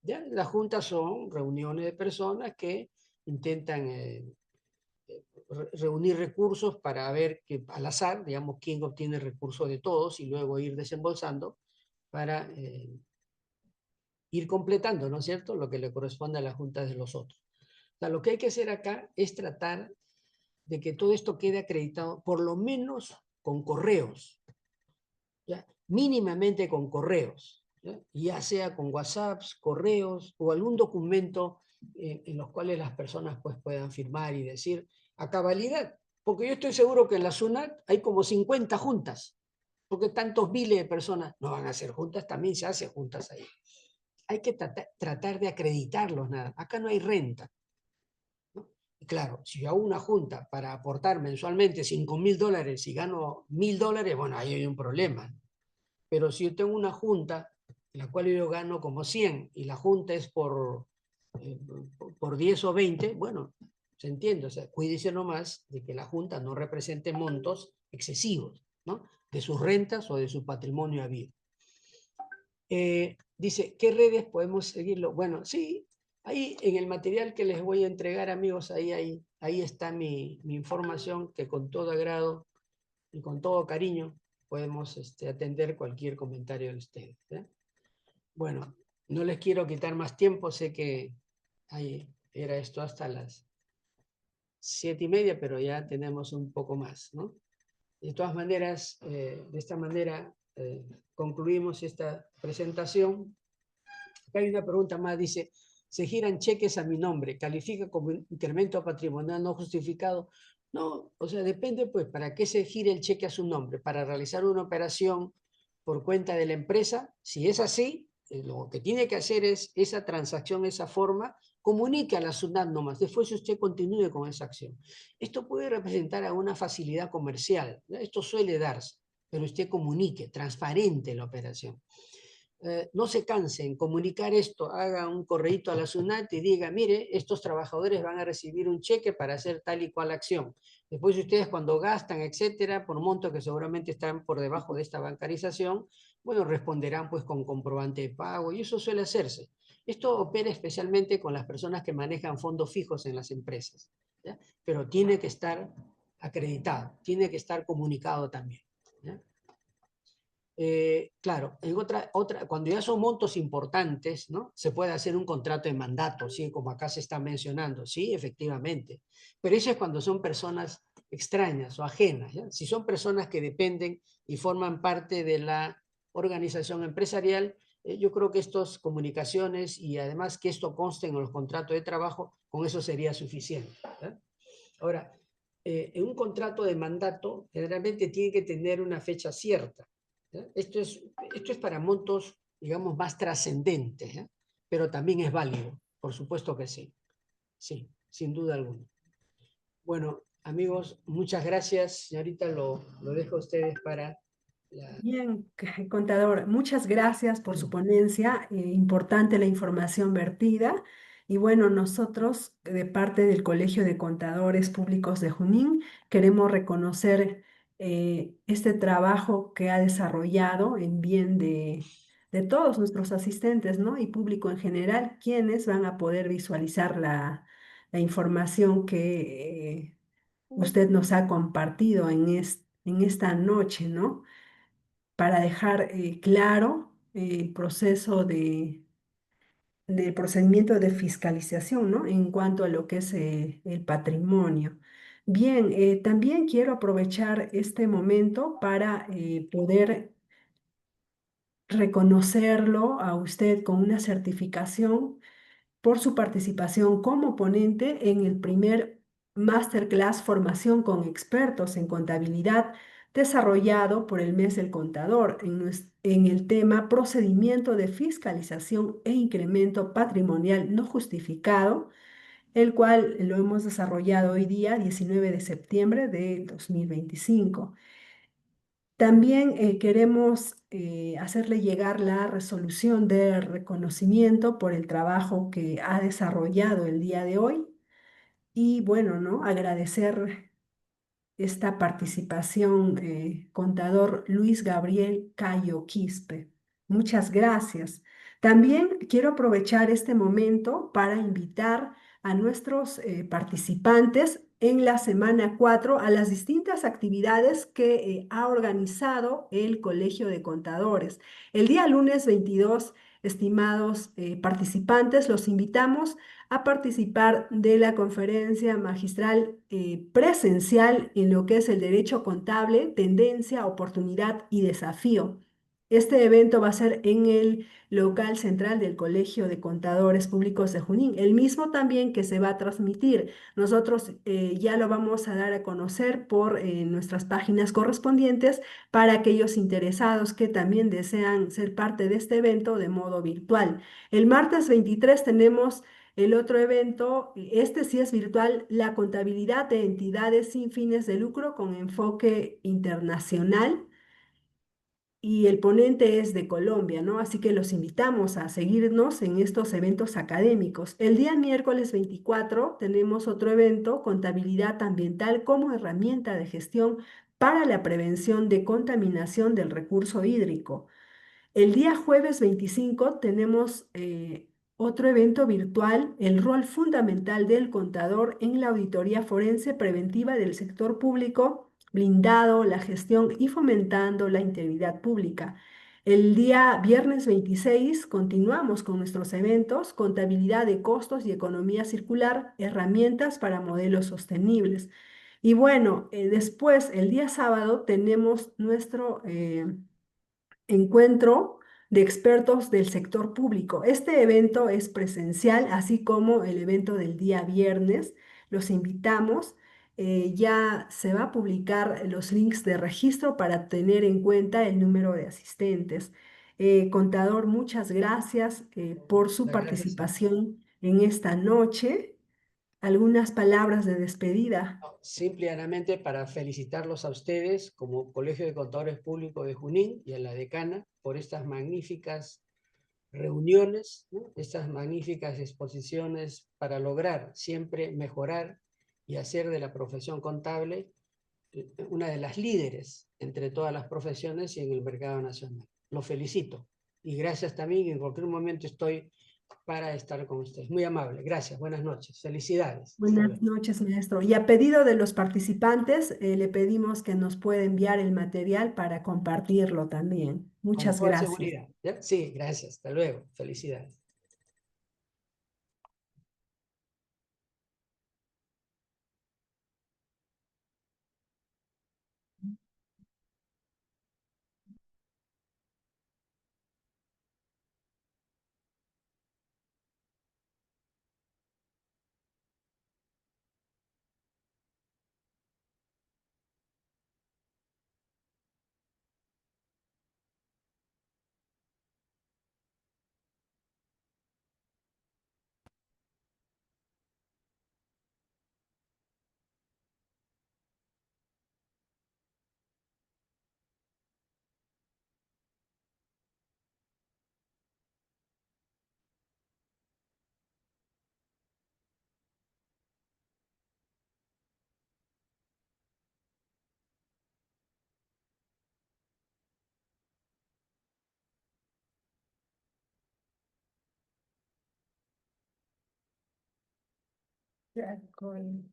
¿Ya? Las juntas son reuniones de personas que intentan reunir recursos para ver que al azar, digamos, quién obtiene recursos de todos y luego ir desembolsando para ir completando, ¿no es cierto?, lo que le corresponde a las juntas de los otros. O sea, lo que hay que hacer acá es tratar de que todo esto quede acreditado, por lo menos con correos, ¿ya? Mínimamente con correos, ¿ya? Ya sea con WhatsApps, correos o algún documento en los cuales las personas pues, puedan firmar y decir a cabalidad, porque yo estoy seguro que en la SUNAT hay como 50 juntas, porque tantos miles de personas no van a hacer juntas, también se hacen juntas ahí. Hay que tratar de acreditarlos, nada. Acá no hay renta, ¿no? Y claro, si yo hago una junta para aportar mensualmente $5.000 y gano $1.000, bueno, ahí hay un problema. Pero si yo tengo una junta en la cual yo gano como 100 y la junta es por 10 o 20, bueno, se entiende. O sea, cuídese nomás de que la junta no represente montos excesivos, ¿no?, de sus rentas o de su patrimonio habido. Dice, ¿qué redes podemos seguirlo? Bueno, sí, ahí en el material que les voy a entregar, amigos, ahí está mi información, que con todo agrado y con todo cariño podemos atender cualquier comentario de ustedes, ¿eh? Bueno, no les quiero quitar más tiempo, sé que era esto hasta las 7:30, pero ya tenemos un poco más, ¿no? De todas maneras, de esta manera concluimos esta presentación. Acá hay una pregunta más, dice, se giran cheques a mi nombre, ¿califica como incremento patrimonial no justificado? No, o sea, depende pues, ¿para qué se gira el cheque a su nombre? ¿Para realizar una operación por cuenta de la empresa? Si es así, lo que tiene que hacer es esa transacción, esa forma, comunique a la SUNAT nomás, después usted continúe con esa acción. Esto puede representar alguna facilidad comercial, ¿no? Esto suele darse, pero usted comunique, transparente la operación. No se canse en comunicar esto, haga un correíto a la SUNAT y diga, mire, estos trabajadores van a recibir un cheque para hacer tal y cual acción. Después ustedes cuando gastan, etcétera, por montos que seguramente están por debajo de esta bancarización, bueno, responderán pues con comprobante de pago y eso suele hacerse. Esto opera especialmente con las personas que manejan fondos fijos en las empresas, ¿ya? Pero tiene que estar acreditado, tiene que estar comunicado también, ¿ya? Claro, en cuando ya son montos importantes, ¿no?, se puede hacer un contrato de mandato, ¿sí?, como acá se está mencionando, sí, efectivamente. Pero eso es cuando son personas extrañas o ajenas, ¿ya? Si son personas que dependen y forman parte de la organización empresarial, yo creo que estas comunicaciones y además que esto conste en los contratos de trabajo, con eso sería suficiente, ¿ya? Ahora, en un contrato de mandato generalmente tiene que tener una fecha cierta, ¿ya? Esto es para montos, digamos, más trascendentes, ¿ya? Pero también es válido, por supuesto que sí, sí, sin duda alguna. Bueno, amigos, muchas gracias. Señorita, lo dejo a ustedes para la... Bien, contador, muchas gracias por su ponencia. Importante la información vertida. Y bueno, nosotros de parte del Colegio de Contadores Públicos de Junín queremos reconocer este trabajo que ha desarrollado en bien de todos nuestros asistentes, ¿no?, y público en general, quienes van a poder visualizar la información que usted nos ha compartido en esta noche, ¿no?, para dejar claro el proceso del procedimiento de fiscalización, ¿no?, en cuanto a lo que es el patrimonio. Bien, también quiero aprovechar este momento para poder reconocerlo a usted con una certificación por su participación como ponente en el primer Masterclass Formación con Expertos en Contabilidad desarrollado por el Mes del Contador en el tema Procedimiento de Fiscalización e Incremento Patrimonial no Justificado, el cual lo hemos desarrollado hoy día, 19 de septiembre de 2025. También queremos hacerle llegar la resolución de reconocimiento por el trabajo que ha desarrollado el día de hoy y bueno, ¿no? Agradecer esta participación, contador Luis Gabriel Cayo Quispe. Muchas gracias. También quiero aprovechar este momento para invitar a nuestros participantes en la semana 4 a las distintas actividades que ha organizado el Colegio de Contadores. El día lunes 22, estimados participantes, los invitamos a participar de la conferencia magistral presencial en lo que es el derecho contable, tendencia, oportunidad y desafío. Este evento va a ser en el local central del Colegio de Contadores Públicos de Junín, el mismo también que se va a transmitir. Nosotros ya lo vamos a dar a conocer por nuestras páginas correspondientes para aquellos interesados que también desean ser parte de este evento de modo virtual. El martes 23 tenemos el otro evento, este sí es virtual, la contabilidad de entidades sin fines de lucro con enfoque internacional y el ponente es de Colombia, ¿no? Así que los invitamos a seguirnos en estos eventos académicos. El día miércoles 24 tenemos otro evento, contabilidad ambiental como herramienta de gestión para la prevención de contaminación del recurso hídrico. El día jueves 25 tenemos otro evento virtual, el rol fundamental del contador en la auditoría forense preventiva del sector público, blindado la gestión y fomentando la integridad pública. El día viernes 26 continuamos con nuestros eventos, contabilidad de costos y economía circular, herramientas para modelos sostenibles. Y bueno, después, el día sábado, tenemos nuestro encuentro de expertos del sector público. Este evento es presencial, así como el evento del día viernes. Los invitamos. Ya se va a publicar los links de registro para tener en cuenta el número de asistentes. Contador, muchas gracias por su Las gracias. participación en esta noche. Algunas palabras de despedida. No, simplemente para felicitarlos a ustedes como Colegio de Contadores Públicos de Junín y a la decana por estas magníficas reuniones, ¿no? Estas magníficas exposiciones para lograr siempre mejorar y hacer de la profesión contable una de las líderes entre todas las profesiones y en el mercado nacional. Los felicito y gracias también. En cualquier momento estoy para estar con ustedes. Muy amable. Gracias. Buenas noches. Felicidades. Hasta Buenas luego. noches, maestro. Y a pedido de los participantes, le pedimos que nos pueda enviar el material para compartirlo también. Con Muchas toda gracias. seguridad. ¿Ya? Sí, gracias. Hasta luego. Felicidades. Ya, con-